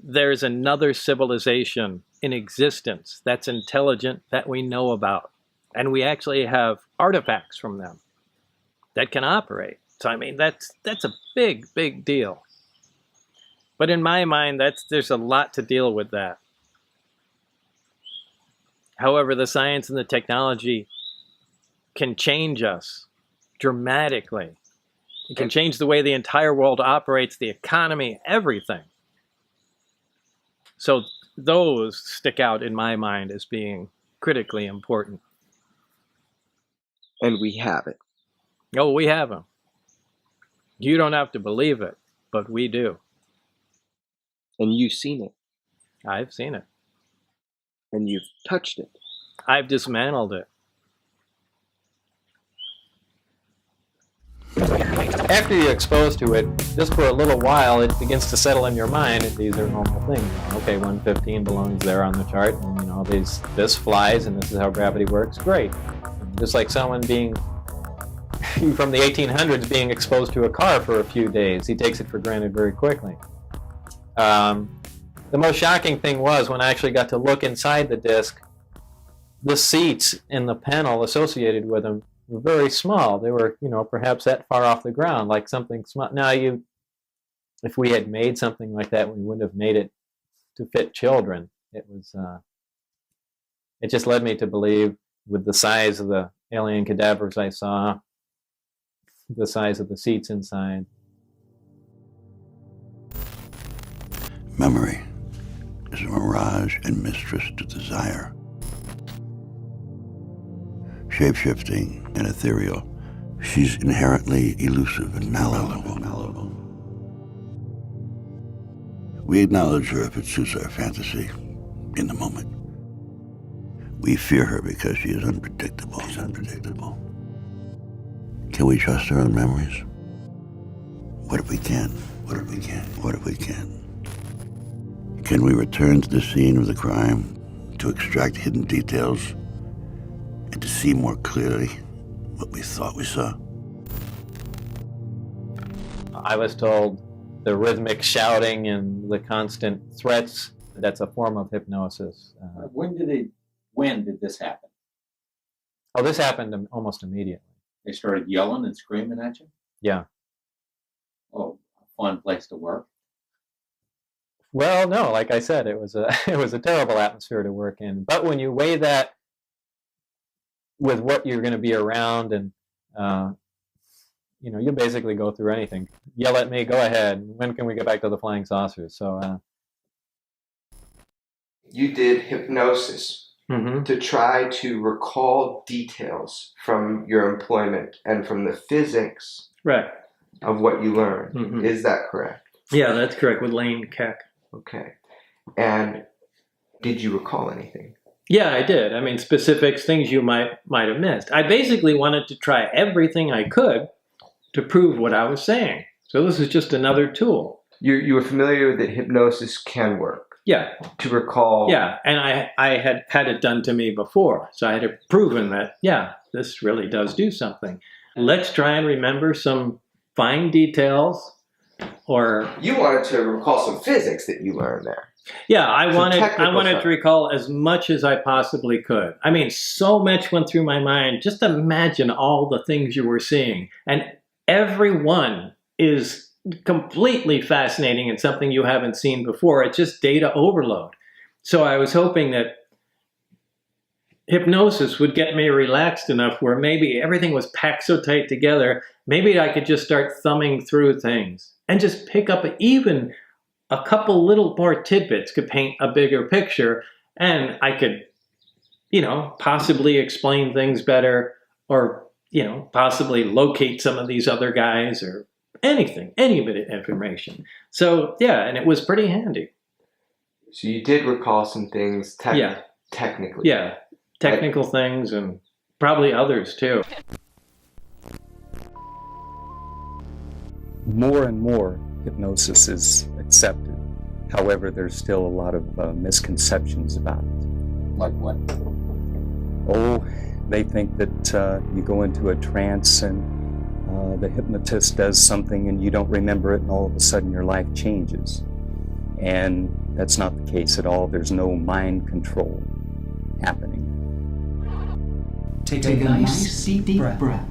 there's another civilization in existence that's intelligent that we know about. And we actually have artifacts from them that can operate. So, I mean, that's a big, big deal. But in my mind, there's a lot to deal with that. However, the science and the technology can change us dramatically. It can change the way the entire world operates, the economy, everything. So those stick out in my mind as being critically important. And we have it. Oh, we have them. You don't have to believe it, but we do. And you've seen it. I've seen it. And you've touched it. I've dismantled it. After you're exposed to it, just for a little while, it begins to settle in your mind. These are normal things. Okay, 115 belongs there on the chart, and this flies, and this is how gravity works. Great. Just like someone being from the 1800s being exposed to a car for a few days, he takes it for granted very quickly. The most shocking thing was when I actually got to look inside the disc, the seats in the panel associated with them were very small. They were, perhaps that far off the ground, like something small. Now, if we had made something like that, we wouldn't have made it to fit children. It just led me to believe, with the size of the alien cadavers I saw, the size of the seats inside. Memory is a mirage and mistress to desire. Shape-shifting and ethereal, she's inherently elusive and malleable. We acknowledge her if it suits our fantasy in the moment. We fear her because she is unpredictable. Can we trust our own memories? What if we can? What if we can? What if we can? Can we return to the scene of the crime to extract hidden details and to see more clearly what we thought we saw? I was told the rhythmic shouting and the constant threats, that's a form of hypnosis. When did this happen? Oh, this happened almost immediately. They started yelling and screaming at you? Yeah. Oh, a fun place to work. Well, no, like I said, it was a terrible atmosphere to work in. But when you weigh that with what you're going to be around, and you basically go through anything. Yell at me, go ahead. When can we get back to the flying saucers? So you did hypnosis to try to recall details from your employment and from the physics of what you learned. Is that correct? Yeah, that's correct, with Lane Keck. Okay. And did you recall anything? Yeah, I did. I mean, specifics, things you might have missed. I basically wanted to try everything I could to prove what I was saying. So this is just another tool. You were familiar that hypnosis can work? Yeah. To recall? Yeah, and I had it done to me before. So I had proven that, yeah, this really does do something. Let's try and remember some fine details. Or you wanted to recall some physics that you learned there. Yeah, I wanted to recall as much as I possibly could. I mean, so much went through my mind. Just imagine all the things you were seeing. And every one is completely fascinating and something you haven't seen before. It's just data overload. So I was hoping that hypnosis would get me relaxed enough where maybe everything was packed so tight together, maybe I could just start thumbing through things and just pick up even a couple little more tidbits could paint a bigger picture, and I could, possibly explain things better, or, possibly locate some of these other guys, or anything, any bit of information. So, yeah, and it was pretty handy. So you did recall some things technically? Yeah, technical things, and probably others too. More and more hypnosis is accepted. However, there's still a lot of misconceptions about it. Like what? Oh, they think that you go into a trance and the hypnotist does something and you don't remember it, and all of a sudden your life changes. And that's not the case at all. There's no mind control happening. Take a nice deep breath.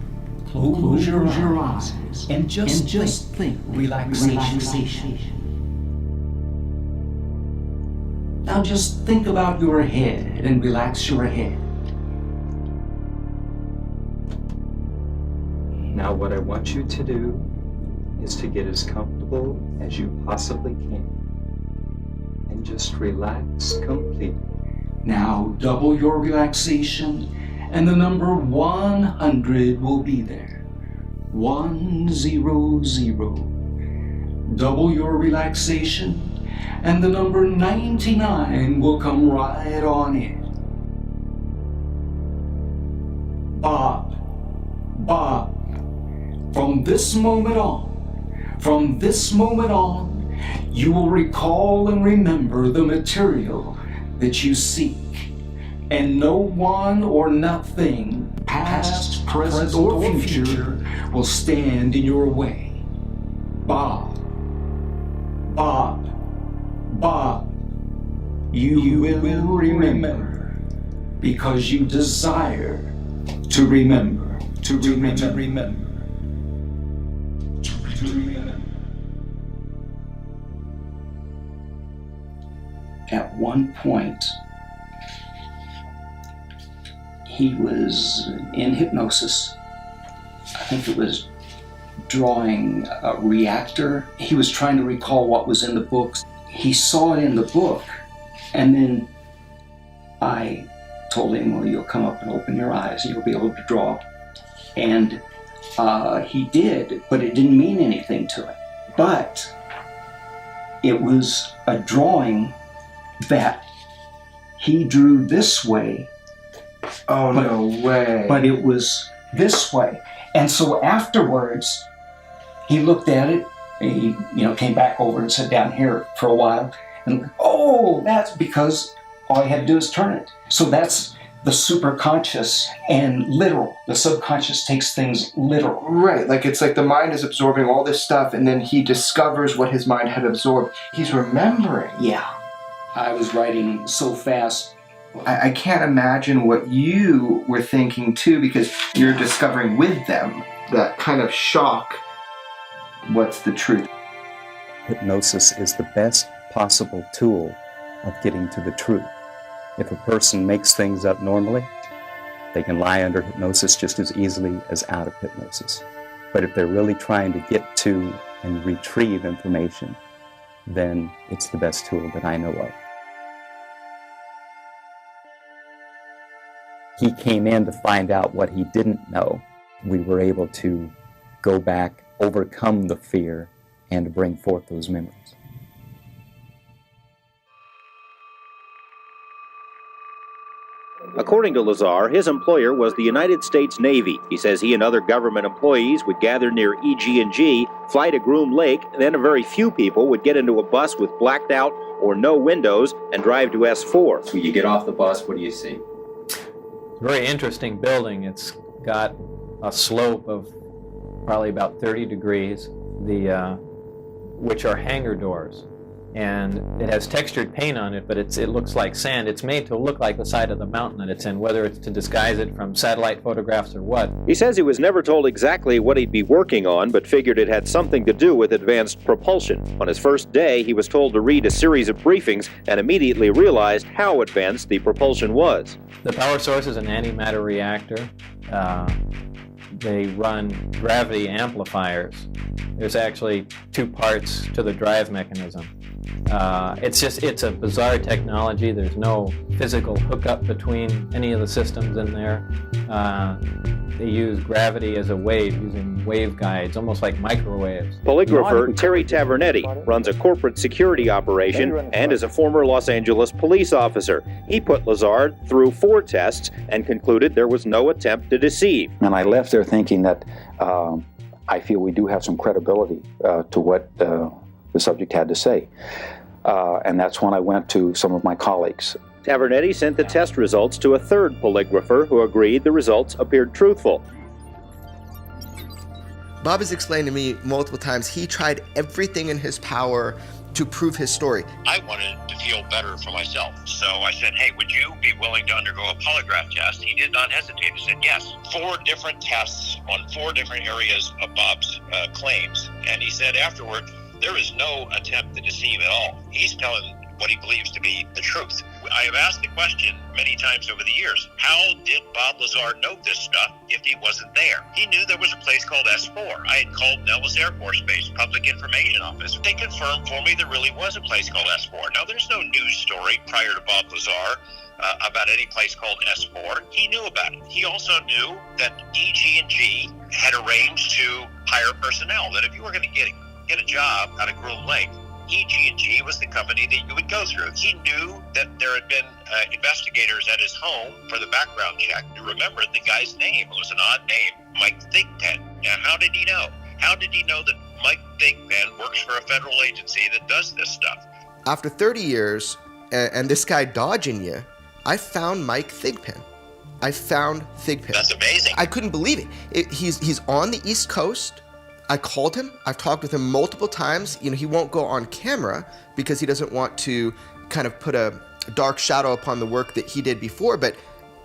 Close your eyes and just think relaxation. Now just think about your head and relax your head. Now what I want you to do is to get as comfortable as you possibly can and just relax completely. Now double your relaxation and the number 100 will be there. 100. Double your relaxation and the number 99 will come right on in. Bob, from this moment on, you will recall and remember the material that you seek, and no one or nothing, past, present, or future, will stand in your way. Bob, you will remember, because you desire to remember, to remember. At one point, he was in hypnosis. I think it was drawing a reactor. He was trying to recall what was in the books. He saw it in the book, and then I told him, well, you'll come up and open your eyes and you'll be able to draw. And he did, but it didn't mean anything to him. But it was a drawing that he drew this way. Oh, no way. But it was this way. And so afterwards, he looked at it, and he came back over and sat down here for a while. And, oh, that's because all I had to do is turn it. So that's the superconscious and literal. The subconscious takes things literal. Right, it's like the mind is absorbing all this stuff, and then he discovers what his mind had absorbed. He's remembering. Yeah. I was writing so fast. I can't imagine what you were thinking, too, because you're discovering with them that kind of shock. What's the truth? Hypnosis is the best possible tool of getting to the truth. If a person makes things up normally, they can lie under hypnosis just as easily as out of hypnosis. But if they're really trying to get to and retrieve information, then it's the best tool that I know of. He came in to find out what he didn't know. We were able to go back, overcome the fear, and to bring forth those memories. According to Lazar, his employer was the United States Navy. He says he and other government employees would gather near EG&G, fly to Groom Lake, then a very few people would get into a bus with blacked out or no windows and drive to S4. When you get off the bus, what do you see? Very interesting building. It's got a slope of probably about 30 degrees, which are hangar doors. And it has textured paint on it, but it looks like sand. It's made to look like the side of the mountain that it's in, whether it's to disguise it from satellite photographs or what. He says he was never told exactly what he'd be working on, but figured it had something to do with advanced propulsion. On his first day, he was told to read a series of briefings and immediately realized how advanced the propulsion was. The power source is an antimatter reactor. They run gravity amplifiers. There's actually two parts to the drive mechanism. It's a bizarre technology. There's no physical hookup between any of the systems in there. They use gravity as a wave, using waveguides, almost like microwaves. Polygrapher Terry Tavernetti runs a corporate security operation and is a former Los Angeles police officer. He put Lazar through 4 tests and concluded there was no attempt to deceive. And I left there thinking that I feel we do have some credibility to what the subject had to say. And that's when I went to some of my colleagues. Tavernetti sent the test results to a third polygrapher who agreed the results appeared truthful. Bob has explained to me multiple times he tried everything in his power to prove his story. I wanted to feel better for myself, so I said, hey, would you be willing to undergo a polygraph test? He did not hesitate. He said yes. 4 different tests on 4 different areas of Bob's claims. And he said afterward, there is no attempt to deceive at all. He's telling what he believes to be the truth. I have asked the question many times over the years, how did Bob Lazar know this stuff if he wasn't there? He knew there was a place called S4. I had called Nellis Air Force Base Public Information Office. They confirmed for me there really was a place called S4. Now, there's no news story prior to Bob Lazar about any place called S4. He knew about it. He also knew that EG&G had arranged to hire personnel, that if you were going to get a job out of Groom Lake, EG&G was the company that you would go through. He knew that there had been investigators at his home for the background check. You remember the guy's name. It was an odd name, Mike Thigpen. Now, how did he know? How did he know that Mike Thigpen works for a federal agency that does this stuff? After 30 years, and this guy dodging you, I found Mike Thigpen. I found Thigpen. That's amazing. I couldn't believe it. He's on the East Coast. I called him. I've talked with him multiple times. You know, he won't go on camera because he doesn't want to kind of put a dark shadow upon the work that he did before. But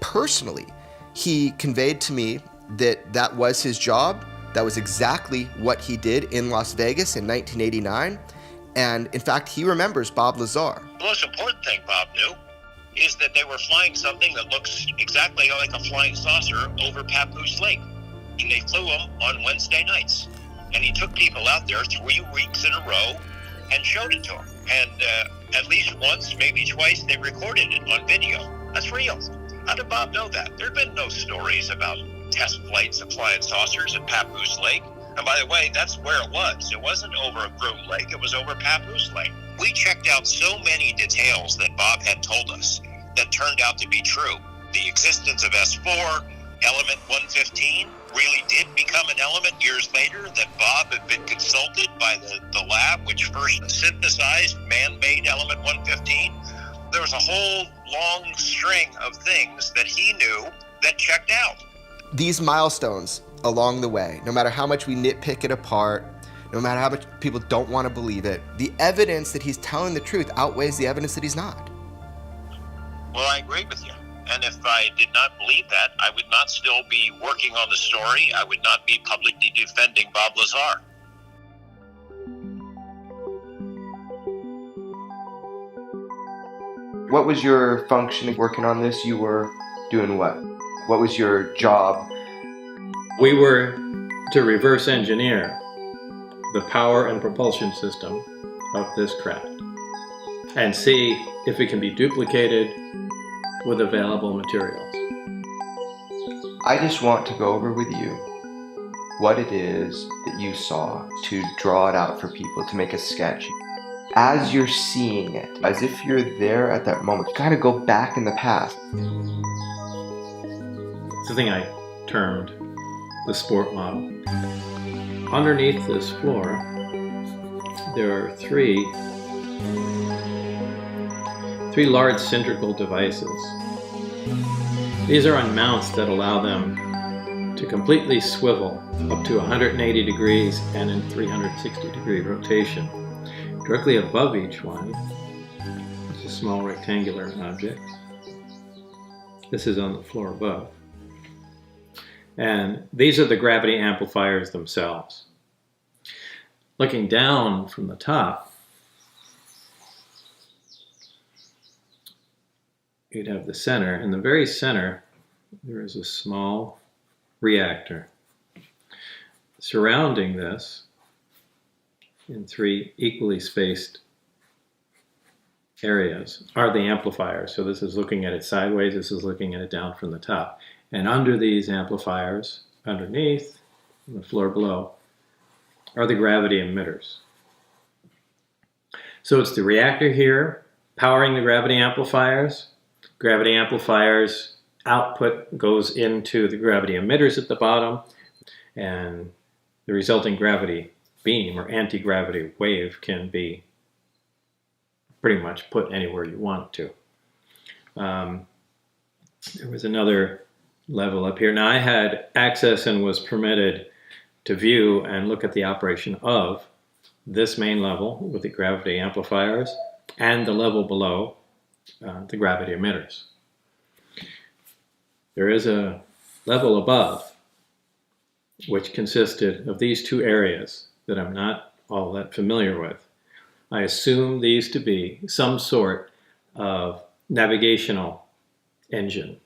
personally, he conveyed to me that that was his job. That was exactly what he did in Las Vegas in 1989. And in fact, he remembers Bob Lazar. The most important thing Bob knew is that they were flying something that looks exactly like a flying saucer over Papoose Lake. And they flew them on Wednesday nights. And he took people out there 3 weeks in a row and showed it to them. And at least once, maybe twice, they recorded it on video. That's real. How did Bob know that? There have been no stories about test flights of flying saucers at Papoose Lake. And by the way, that's where it was. It wasn't over Groom Lake. It was over Papoose Lake. We checked out so many details that Bob had told us that turned out to be true. The existence of S4, element 115, really did become an element years later, that Bob had been consulted by the lab which first synthesized man-made element 115. There was a whole long string of things that he knew that checked out. These milestones along the way, no matter how much we nitpick it apart, no matter how much people don't want to believe it, the evidence that he's telling the truth outweighs the evidence that he's not. Well, I agree with you. And if I did not believe that, I would not still be working on the story. I would not be publicly defending Bob Lazar. What was your function working on this? You were doing what? What was your job? We were to reverse engineer the power and propulsion system of this craft and see if it can be duplicated with available materials. I just want to go over with you what it is that you saw, to draw it out for people, to make a sketch. As you're seeing it, as if you're there at that moment, kind of go back in the past. It's the thing I termed the sport model. Underneath this floor, there are three large cylindrical devices. These are on mounts that allow them to completely swivel up to 180 degrees and in 360 degree rotation. Directly above each one is a small rectangular object. This is on the floor above. And these are the gravity amplifiers themselves. Looking down from the top, you'd have the center. In the very center, there is a small reactor. Surrounding this, in three equally spaced areas, are the amplifiers. So this is looking at it sideways, this is looking at it down from the top. And under these amplifiers, underneath, on the floor below, are the gravity emitters. So it's the reactor here, powering the gravity amplifiers. Gravity amplifiers output goes into the gravity emitters at the bottom, and the resulting gravity beam or anti-gravity wave can be pretty much put anywhere you want to. There was another level up here. Now I had access and was permitted to view and look at the operation of this main level with the gravity amplifiers and the level below, the gravity emitters. There is a level above which consisted of these two areas that I'm not all that familiar with. I assume these to be some sort of navigational engine.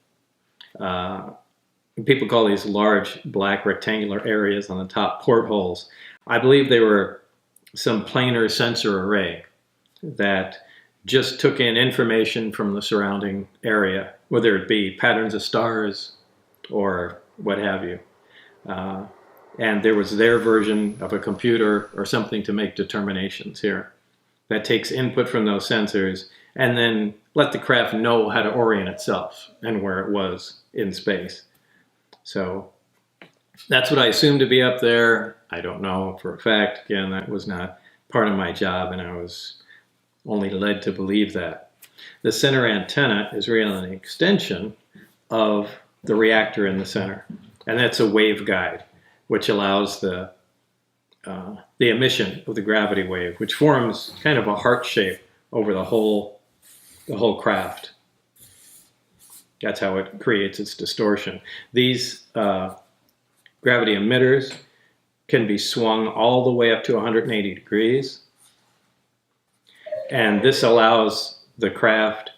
People call these large black rectangular areas on the top portholes. I believe they were some planar sensor array that just took in information from the surrounding area, whether it be patterns of stars or what have you. And there was their version of a computer or something to make determinations here that takes input from those sensors and then let the craft know how to orient itself and where it was in space. So that's what I assumed to be up there. I don't know for a fact. Again, that was not part of my job, and I was only led to believe that. The center antenna is really an extension of the reactor in the center, and that's a waveguide, which allows the emission of the gravity wave, which forms kind of a heart shape over the whole craft. That's how it creates its distortion. These gravity emitters can be swung all the way up to 180 degrees. And this allows the craft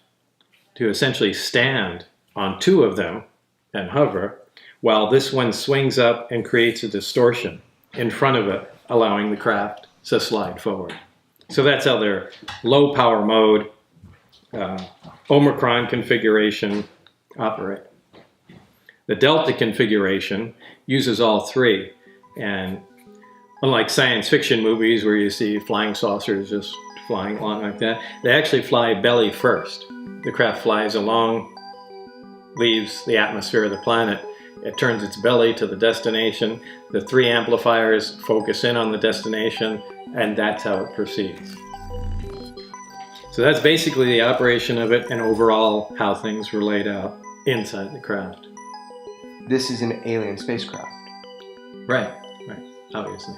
to essentially stand on two of them and hover, while this one swings up and creates a distortion in front of it, allowing the craft to slide forward. So that's how their low power mode, Omicron configuration operate. The Delta configuration uses all three, and unlike science fiction movies where you see flying saucers just flying along like that, they actually fly belly first. The craft flies along, leaves the atmosphere of the planet, it turns its belly to the destination, the three amplifiers focus in on the destination, and that's how it proceeds. So that's basically the operation of it and overall how things were laid out inside the craft. This is an alien spacecraft. Right, obviously.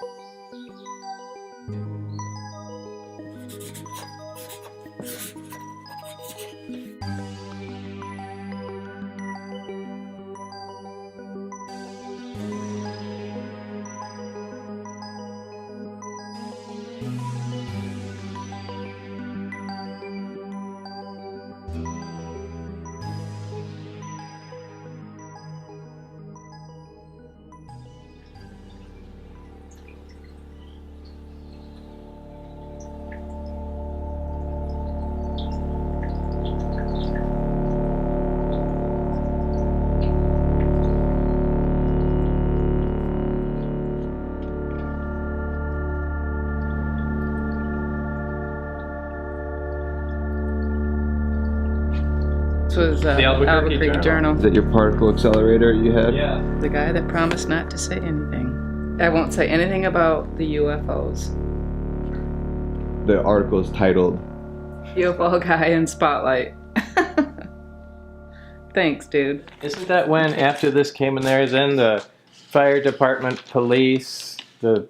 This was the Albuquerque Journal. Is that your particle accelerator you had? Yeah. The guy that promised not to say anything. I won't say anything about the UFOs. The article is titled UFO guy in spotlight. Thanks, dude. Isn't that when, after this came in there, then the fire department, police, the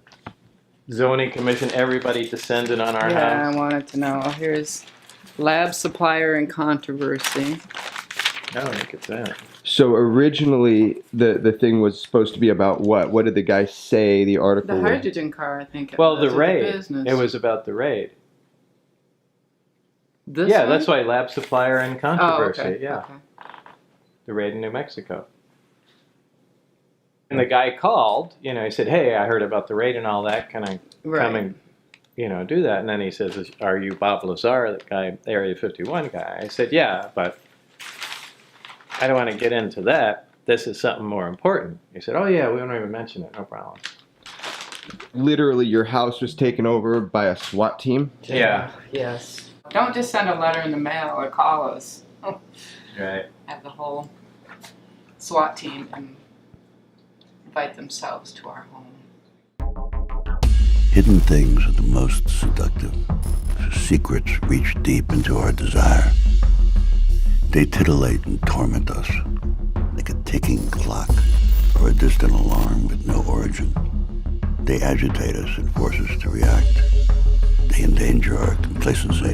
zoning commission, everybody descended on our Yeah, house? I wanted to know. Here's lab supplier and controversy. Oh, look at that. So originally, the thing was supposed to be about what? What did the guy say? The article. The hydrogen car, I think. Well, the was, or raid. business. It was about the raid. This yeah, one? that's why lab supplier and controversy. Oh, okay. Yeah. Okay. The raid in New Mexico. And the guy called, you know, he said, hey, I heard about the raid and all that. Can I come and, you know, do that? And then he says, are you Bob Lazar, that guy, Area 51 guy? I said, yeah, but I don't want to get into that. This is something more important. He said, oh, yeah, we won't even mention it. No problem. Literally, your house was taken over by a SWAT team? Yeah. Yes. Don't just send a letter in the mail or call us. Right. Have the whole SWAT team and invite themselves to our home. Hidden things are the most seductive. Secrets reach deep into our desire. They titillate and torment us, like a ticking clock or a distant alarm with no origin. They agitate us and force us to react. They endanger our complacency.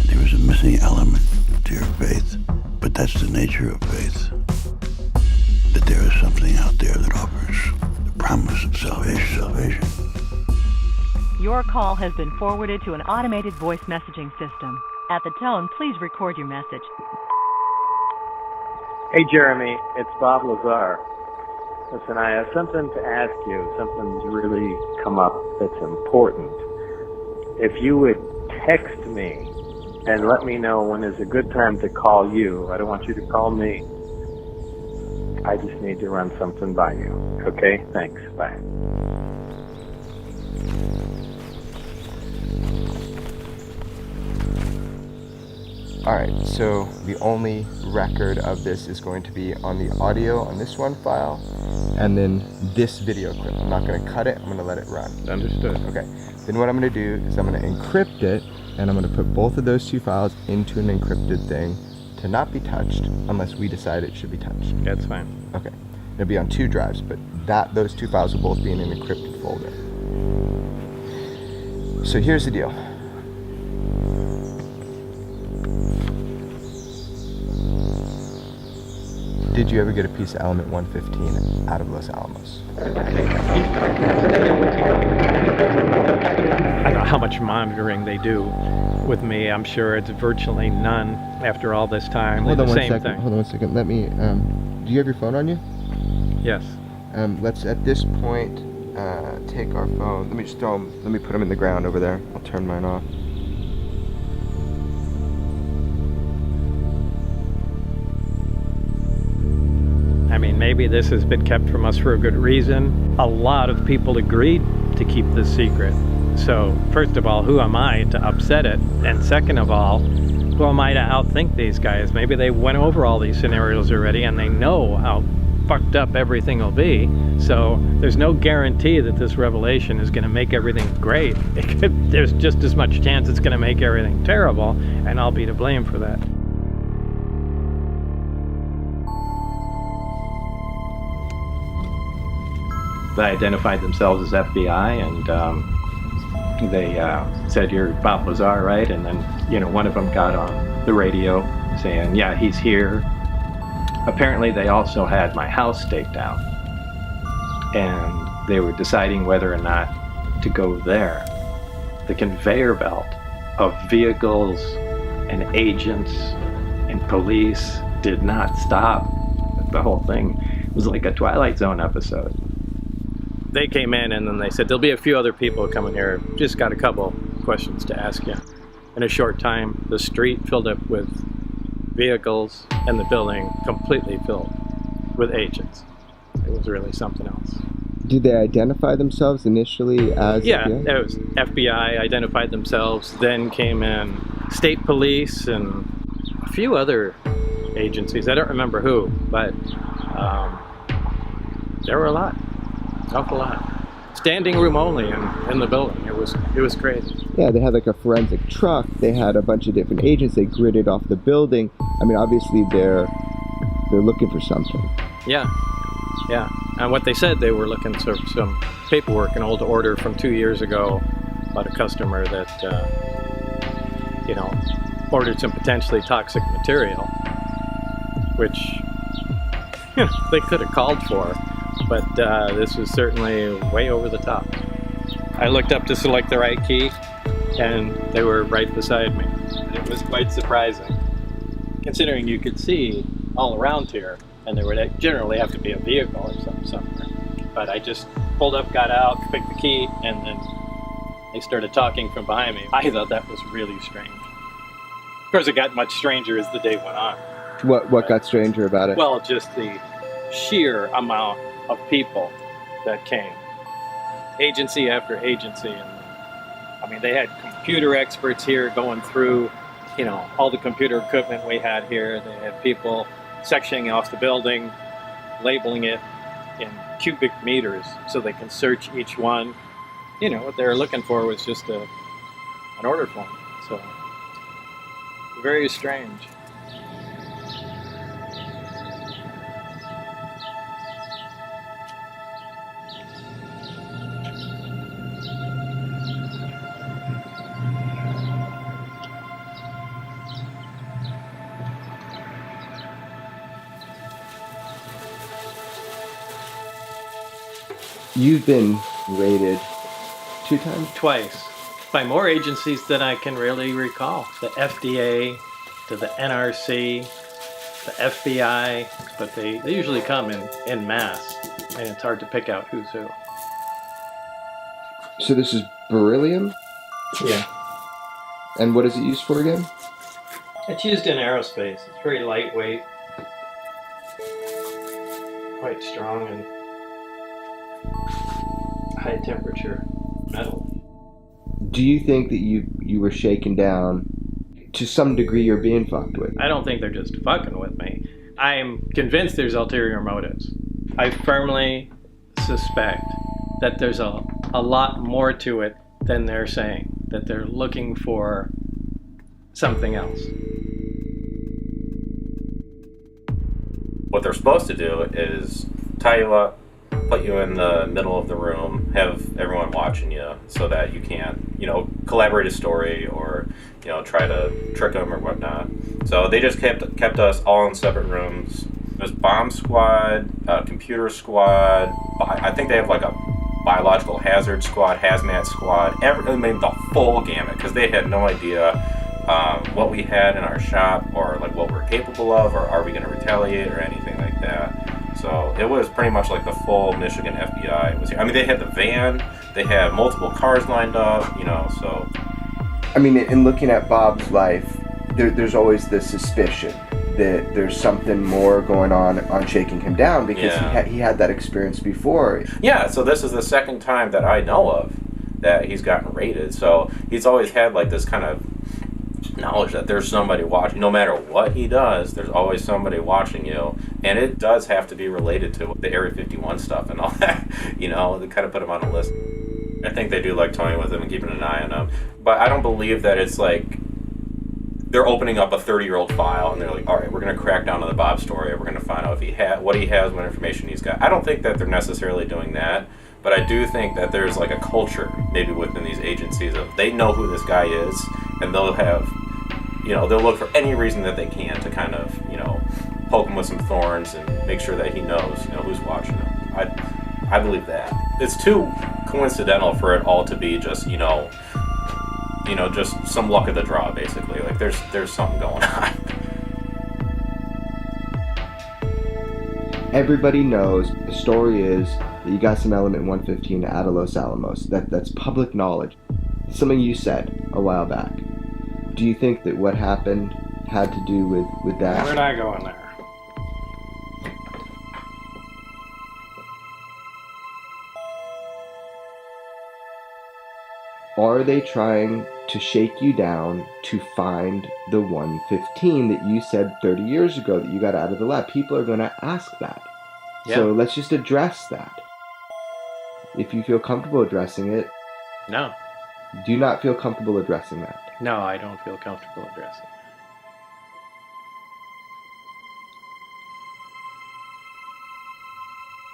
There is a missing element to your faith, but that's the nature of faith. That there is something out there that offers the promise of salvation. Your call has been forwarded to an automated voice messaging system. At the tone, please record your message. Hey, Jeremy, it's Bob Lazar. Listen, I have something to ask you. Something's really come up that's important. If you would text me and let me know when is a good time to call you. I don't want you to call me. I just need to run something by you. Okay? Thanks. Bye. Alright, so the only record of this is going to be on the audio on this one file, and then this video clip. I'm not going to cut it, I'm going to let it run. Understood. Okay, then what I'm going to do is I'm going to encrypt it, and I'm going to put both of those two files into an encrypted thing to not be touched unless we decide it should be touched. That's fine. Okay, it'll be on 2 drives, but those 2 files will both be in an encrypted folder. So here's the deal. Did you ever get a piece of element 115 out of Los Alamos? I don't know how much monitoring they do with me. I'm sure it's virtually none after all this time. Hold on one second. Thing. Hold on 1 second. Let me. Do you have your phone on you? Yes. Let's at this point take our phone. Let me just throw them. Let me put them in the ground over there. I'll turn mine off. I mean, maybe this has been kept from us for a good reason. A lot of people agreed to keep this secret. So, first of all, who am I to upset it? And second of all, who am I to outthink these guys? Maybe they went over all these scenarios already and they know how fucked up everything will be. So, there's no guarantee that this revelation is going to make everything great. There's just as much chance it's going to make everything terrible, and I'll be to blame for that. They identified themselves as FBI, and they said, you're Bob Lazar, right? And then, you know, one of them got on the radio saying, yeah, he's here. Apparently, they also had my house staked out, and they were deciding whether or not to go there. The conveyor belt of vehicles and agents and police did not stop. The whole thing was like a Twilight Zone episode. They came in and then they said, there'll be a few other people coming here. Just got a couple questions to ask you. In a short time, the street filled up with vehicles and the building completely filled with agents. It was really something else. Did they identify themselves initially as Yeah, FBI? it was FBI, identified themselves, then came in state police and a few other agencies. I don't remember who, but there were a lot, an awful lot. Standing room only in the building. It was crazy. Yeah, they had like a forensic truck. They had a bunch of different agents. They gridded off the building. I mean, obviously they're looking for something. Yeah. And what they said, they were looking for some paperwork, an old order from 2 years ago about a customer that, ordered some potentially toxic material, which they could have called for, but this was certainly way over the top. I looked up to select the right key, and they were right beside me. It was quite surprising, considering you could see all around here, and there would generally have to be a vehicle or something somewhere. But I just pulled up, got out, picked the key, and then they started talking from behind me. I thought that was really strange. Of course, it got much stranger as the day went on. What got stranger about it? Well, just the sheer amount of people that came. Agency after agency. And I mean, they had computer experts here going through, all the computer equipment we had here. They had people sectioning off the building, labeling it in cubic meters so they can search each one. What they were looking for was just an order form. So, very strange. You've been raided 2 times? Twice. By more agencies than I can really recall. The FDA, to the NRC, the FBI, but they usually come in mass, and it's hard to pick out who's who. So this is beryllium? Yeah. And what is it used for again? It's used in aerospace. It's very lightweight, quite strong, and high temperature metal. Do you think that you were shaken down? To some degree, you're being fucked with? I don't think they're just fucking with me. I'm convinced there's ulterior motives. I firmly suspect that there's a lot more to it than they're saying, that they're looking for something else. What they're supposed to do is tie you up, put you in the middle of the room, have everyone watching you so that you can't, collaborate a story or, try to trick them or whatnot. So they just kept us all in separate rooms. There's bomb squad, computer squad, I think they have like a biological hazard squad, hazmat squad, the full gamut, because they had no idea what we had in our shop or like what we're capable of, or are we going to retaliate or anything like that. So it was pretty much like the full Michigan FBI was here. I mean, they had the van, they had multiple cars lined up, so. I mean, in looking at Bob's life, there's always the suspicion that there's something more going on shaking him down, because he had that experience before. Yeah, so this is the second time that I know of that he's gotten raided. So he's always had like this kind of knowledge that there's somebody watching. No matter what he does, there's always somebody watching you. And it does have to be related to the Area 51 stuff and all that. They kind of put him on a list. I think they do like toying with him and keeping an eye on him. But I don't believe that it's like they're opening up a 30-year-old file and they're like, all right, we're going to crack down on the Bob story. We're going to find out if what he has, what information he's got. I don't think that they're necessarily doing that. But I do think that there's like a culture maybe within these agencies of they know who this guy is, and they'll have, they'll look for any reason that they can to kind of, poke him with some thorns and make sure that he knows, who's watching him. I believe that. It's too coincidental for it all to be just, just some luck of the draw, basically. Like there's something going on. Everybody knows the story is that you got some element 115 out of Los Alamos. That's public knowledge. Something you said a while back. Do you think that what happened had to do with that? We're not going there. Are they trying to shake you down to find the 115 that you said 30 years ago that you got out of the lab. People are going to ask that. Yeah. So let's just address that. If you feel comfortable addressing it. No. Do you not feel comfortable addressing that? No, I don't feel comfortable addressing it.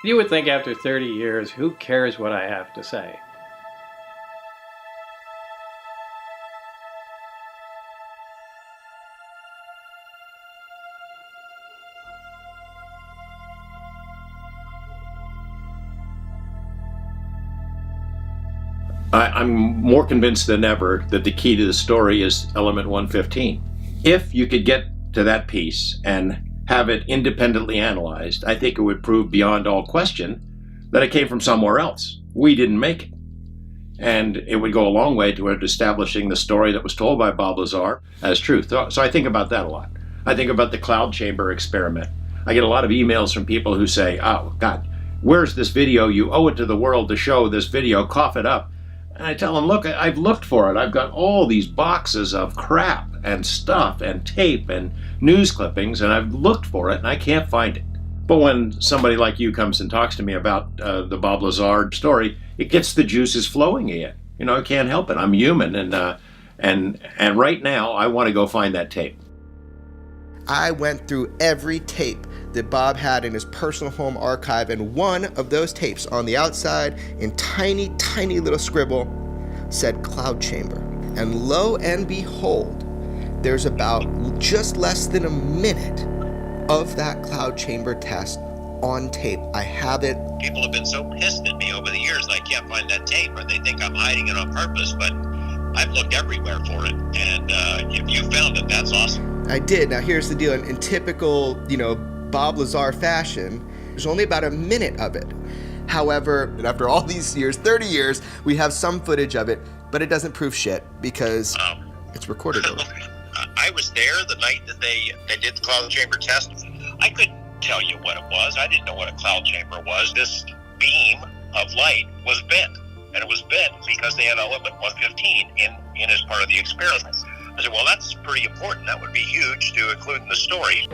You would think after 30 years, who cares what I have to say? I'm more convinced than ever that the key to the story is element 115. If you could get to that piece and have it independently analyzed, I think it would prove beyond all question that it came from somewhere else. We didn't make it. And it would go a long way toward establishing the story that was told by Bob Lazar as truth. So I think about that a lot. I think about the cloud chamber experiment. I get a lot of emails from people who say, oh, God, where's this video? You owe it to the world to show this video. Cough it up. And I tell them, look, I've looked for it. I've got all these boxes of crap and stuff and tape and news clippings, and I've looked for it, and I can't find it. But when somebody like you comes and talks to me about the Bob Lazar story, it gets the juices flowing again. You know, I can't help it. I'm human, and right now, I want to go find that tape. I went through every tape that Bob had in his personal home archive, and one of those tapes on the outside, in tiny, tiny little scribble, said cloud chamber. And lo and behold, there's about just less than a minute of that cloud chamber test on tape. I have it. People have been so pissed at me over the years I can't find that tape, or they think I'm hiding it on purpose, but I've looked everywhere for it, and if you found it, that's awesome. I did. Now here's the deal. In typical, Bob Lazar fashion, there's only about a minute of it. However, after all these years, 30 years, we have some footage of it, but it doesn't prove shit because it's recorded over. I was there the night that they did the cloud chamber test. I couldn't tell you what it was. I didn't know what a cloud chamber was. This beam of light was bent, and it was bent because they had element 115 in as part of the experiment. I said, well, that's pretty important. That would be huge to include in the story.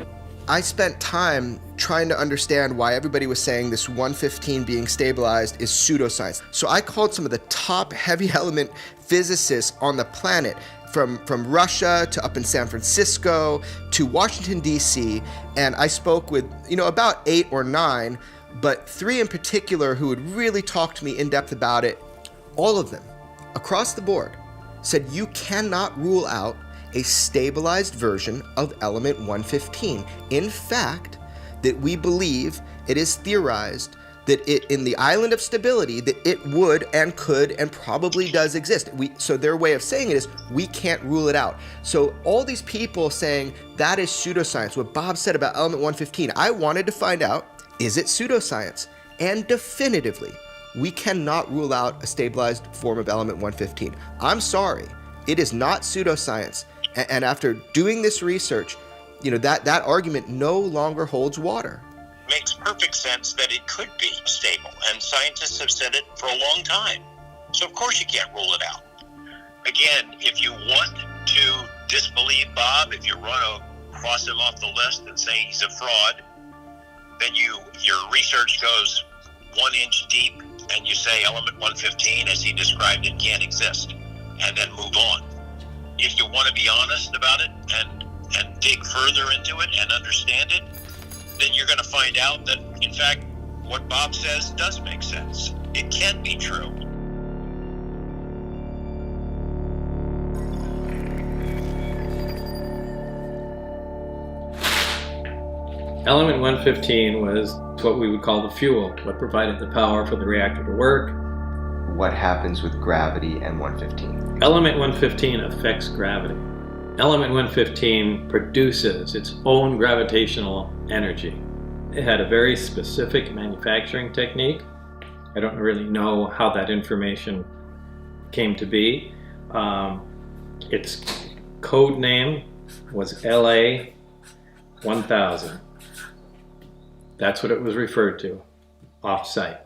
I spent time trying to understand why everybody was saying this 115 being stabilized is pseudoscience. So I called some of the top heavy element physicists on the planet, from Russia to up in San Francisco to Washington, D.C., and I spoke with, about 8 or 9, but 3 in particular who would really talk to me in depth about it. All of them, across the board, said you cannot rule out a stabilized version of element 115. In fact, that we believe it is theorized that it, in the island of stability, that it would and could and probably does exist. So their way of saying it is, we can't rule it out. So all these people saying that is pseudoscience, what Bob said about element 115, I wanted to find out, is it pseudoscience? And definitively, we cannot rule out a stabilized form of element 115. I'm sorry, it is not pseudoscience. And after doing this research, that argument no longer holds water. Makes perfect sense that it could be stable, and scientists have said it for a long time. So of course you can't rule it out. Again, if you want to disbelieve Bob, if you want to cross him off the list and say he's a fraud, then your research goes 1 inch deep and you say element 115 as he described it can't exist, and then move on. If you want to be honest about it and dig further into it and understand it, then you're going to find out that, in fact, what Bob says does make sense. It can be true. Element 115 was what we would call the fuel, what provided the power for the reactor to work. What happens with gravity and 115? Element 115 affects gravity. Element 115 produces its own gravitational energy. It had a very specific manufacturing technique. I don't really know how that information came to be. Its code name was LA 1000. That's what it was referred to, off-site.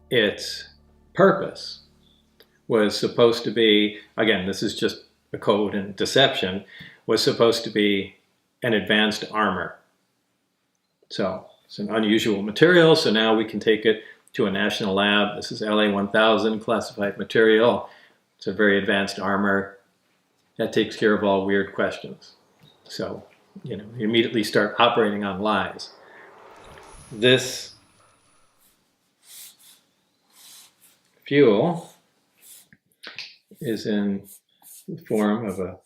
Its purpose was supposed to be, again, this is just a code and deception, was supposed to be an advanced armor. So it's an unusual material, so now we can take it to a national lab. This is LA-1000 classified material. It's a very advanced armor that takes care of all weird questions. So, you immediately start operating on lies. This fuel is in the form of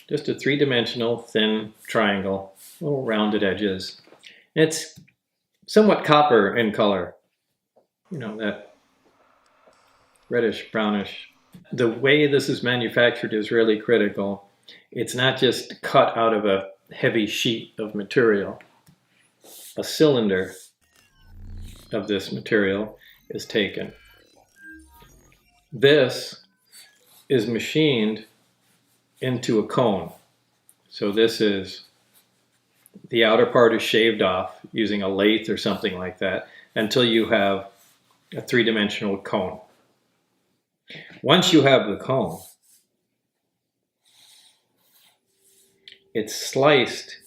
just a three-dimensional thin triangle, little rounded edges. It's somewhat copper in color, that reddish brownish. The way this is manufactured is really critical. It's not just cut out of a heavy sheet of material. A cylinder of this material is taken. This is machined into a cone. So this is, the outer part is shaved off using a lathe or something like that until you have a three-dimensional cone. Once you have the cone, it's sliced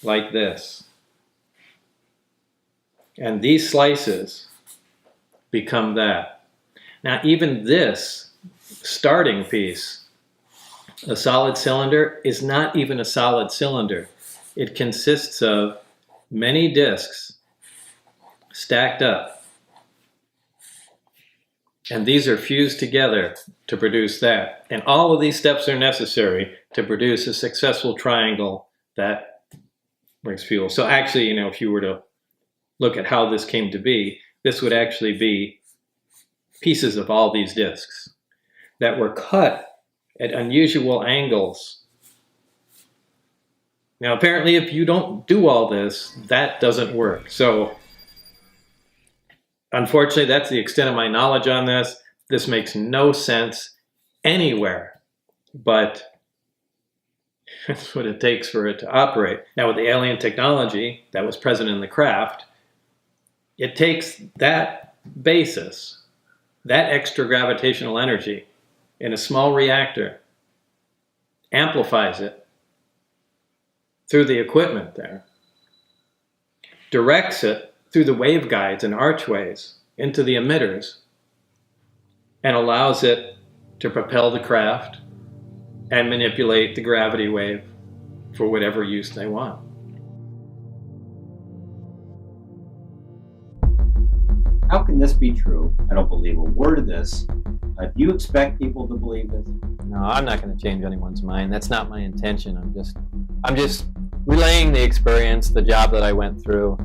like this. And these slices become that. Now, even this starting piece, a solid cylinder, is not even a solid cylinder. It consists of many discs stacked up. And these are fused together to produce that. And all of these steps are necessary to produce a successful triangle that brings fuel. So actually, if you were to look at how this came to be, this would actually be pieces of all these discs that were cut at unusual angles. Now, apparently, if you don't do all this, that doesn't work. So, unfortunately, that's the extent of my knowledge on this. This makes no sense anywhere, but that's what it takes for it to operate. Now, with the alien technology that was present in the craft, it takes that basis, that extra gravitational energy in a small reactor, amplifies it through the equipment there, directs it through the waveguides and archways into the emitters, and allows it to propel the craft and manipulate the gravity wave for whatever use they want. How can this be true? I don't believe a word of this. Do you expect people to believe this? No, I'm not going to change anyone's mind. That's not my intention. I'm just relaying the experience, the job that I went through.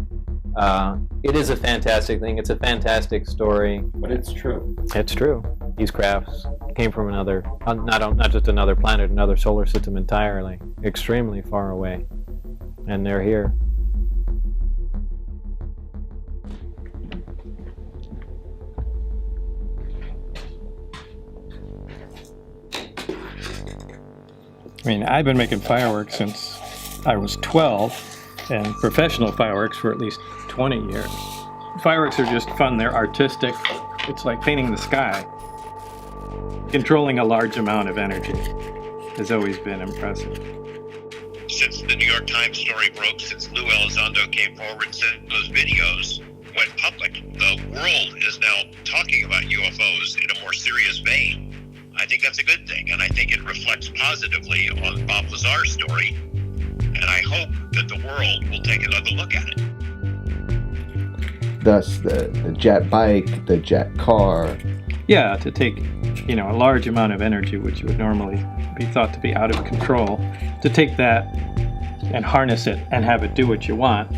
It is a fantastic thing. It's a fantastic story. But it's true. It's true. These crafts came from another, not just another planet, another solar system entirely, extremely far away. And they're here. I've been making fireworks since I was 12, and professional fireworks for at least 20 years. Fireworks are just fun. They're artistic. It's like painting the sky. Controlling a large amount of energy has always been impressive. Since the New York Times story broke, since Lou Elizondo came forward, since those videos went public, the world is now talking about UFOs in a more serious vein. I think that's a good thing, and I think it reflects positively on Bob Lazar's story, and I hope that the world will take another look at it. Thus, the jet bike, the jet car. Yeah, to take, a large amount of energy, which would normally be thought to be out of control, to take that and harness it and have it do what you want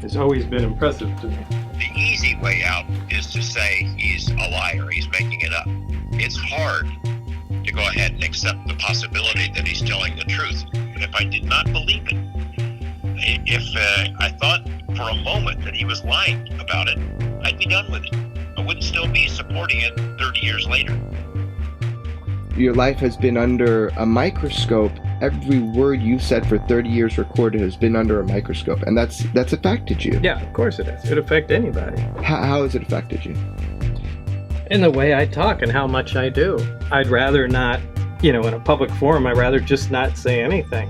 has always been impressive to me. The easy way out is to say he's a liar, he's making it up. It's hard to go ahead and accept the possibility that he's telling the truth. But if I did not believe it, if I thought for a moment that he was lying about it, I'd be done with it. I wouldn't still be supporting it 30 years later. Your life has been under a microscope. Every word you've said for 30 years recorded has been under a microscope, and that's affected you. Yeah, of course it has. It affects anybody. How has it affected you? In the way I talk and how much I do. I'd rather not, in a public forum, I'd rather just not say anything.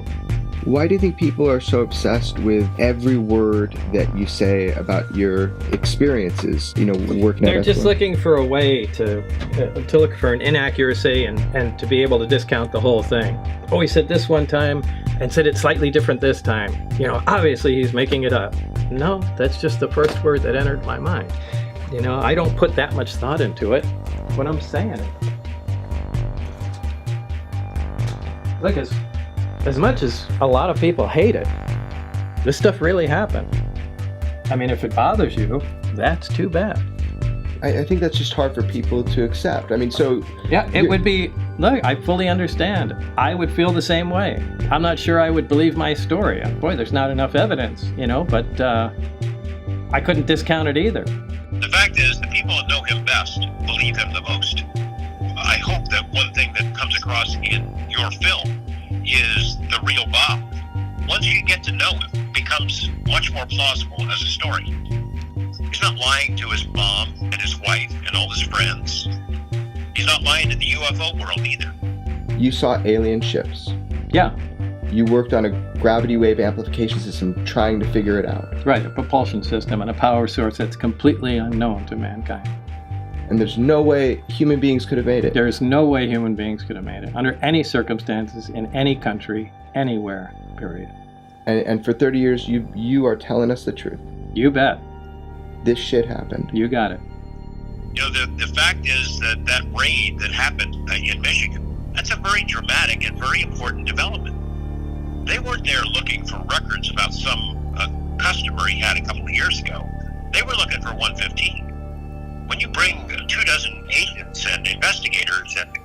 Why do you think people are so obsessed with every word that you say about your experiences, working They're at just S4? looking for a way to look for an inaccuracy and to be able to discount the whole thing. Oh, he said this one time and said it slightly different this time. Obviously he's making it up. No, that's just the first word that entered my mind. I don't put that much thought into it when I'm saying it. Look, as much as a lot of people hate it, this stuff really happened. I mean, if it bothers you, that's too bad. I think that's just hard for people to accept. I mean, so... Yeah, it would be... Look, I fully understand. I would feel the same way. I'm not sure I would believe my story. Boy, there's not enough evidence, but I couldn't discount it either. The fact is, the people that know him best believe him the most. I hope that one thing that comes across in your film is the real Bob. Once you get to know him, it becomes much more plausible as a story. He's not lying to his mom and his wife and all his friends. He's not lying to the UFO world either. You saw alien ships. Yeah. You worked on a gravity wave amplification system trying to figure it out. Right, a propulsion system and a power source that's completely unknown to mankind. And there's no way human beings could have made it. There's no way human beings could have made it, under any circumstances, in any country, anywhere, period. And for 30 years, you are telling us the truth. You bet. This shit happened. You got it. The fact is that raid that happened in Michigan, that's a very dramatic and very important development. They weren't there looking for records about some customer he had a couple of years ago. They were looking for 115. When you bring 24 agents and investigators and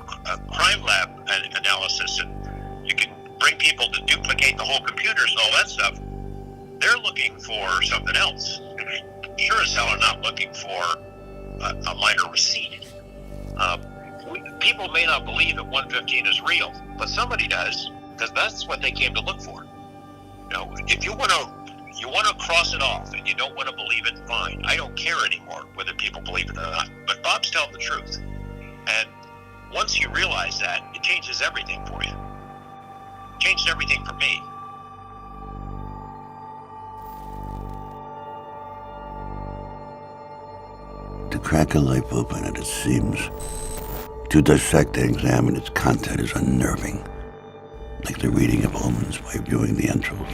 crime lab analysis, and you can bring people to duplicate the whole computers and all that stuff, they're looking for something else. Sure as hell are not looking for a minor receipt. People may not believe that 115 is real, but somebody does, because that's what they came to look for. If you want to cross it off and you don't want to believe it, fine. I don't care anymore whether people believe it or not. But Bob's telling the truth. And once you realize that, it changes everything for you. It changed everything for me. To crack a life open at its seams, to dissect and examine its content is unnerving, like the reading of omens by viewing the entrails.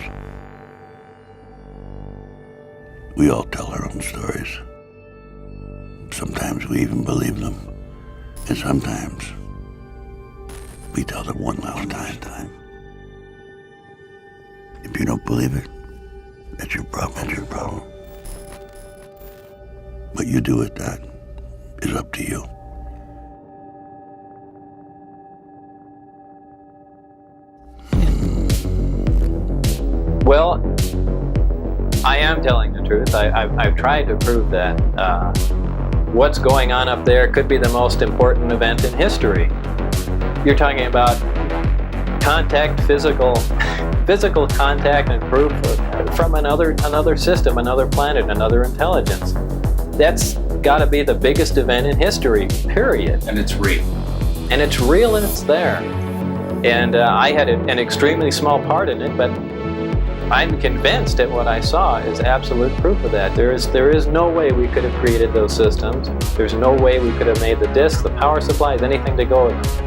We all tell our own stories. Sometimes we even believe them, and sometimes we tell them one last time. If you don't believe it, that's your problem. What you do with that is up to you. Well, I am telling the truth. I've tried to prove that what's going on up there could be the most important event in history. You're talking about contact, physical contact and proof from another system, another planet, another intelligence. That's got to be the biggest event in history, period. And it's real. And it's real and it's there. And I had an extremely small part in it, but I'm convinced that what I saw is absolute proof of that. There is no way we could have created those systems. There's no way we could have made the discs, the power supplies, anything to go with them.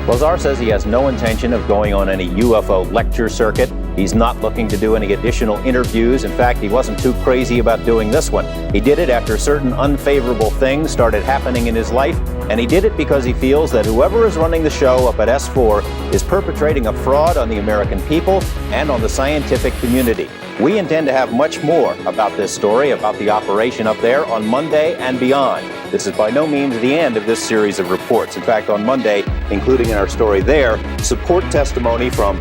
Lazar says he has no intention of going on any UFO lecture circuit. He's not looking to do any additional interviews. In fact, he wasn't too crazy about doing this one. He did it after certain unfavorable things started happening in his life, and he did it because he feels that whoever is running the show up at S4 is perpetrating a fraud on the American people and on the scientific community. We intend to have much more about this story, about the operation up there, on Monday and beyond. This is by no means the end of this series of reports. In fact, on Monday, including in our story there, support testimony from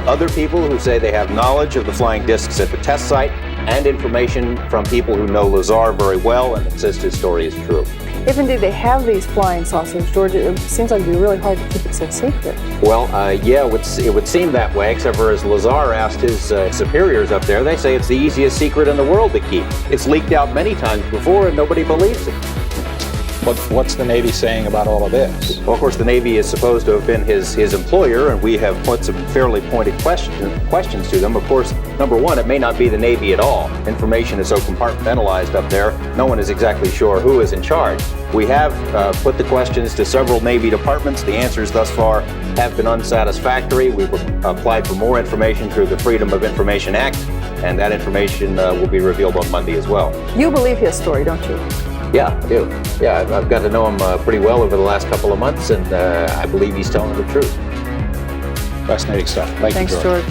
other people who say they have knowledge of the flying discs at the test site, and information from people who know Lazar very well and insist his story is true. If indeed they have these flying saucers, George, it seems like it would be really hard to keep it so secret. Well, yeah, it would seem that way, except for as Lazar asked his superiors up there, they say it's the easiest secret in the world to keep. It's leaked out many times before and nobody believes it. What's the Navy saying about all of this? Well, of course, the Navy is supposed to have been his employer, and we have put some fairly pointed questions to them. Of course, number one, it may not be the Navy at all. Information is so compartmentalized up there, no one is exactly sure who is in charge. We have put the questions to several Navy departments. The answers thus far have been unsatisfactory. We've applied for more information through the Freedom of Information Act, and that information will be revealed on Monday as well. You believe his story, don't you? Yeah, I do. Yeah, I've got to know him pretty well over the last couple of months, and I believe he's telling the truth. Fascinating stuff. Thanks, George.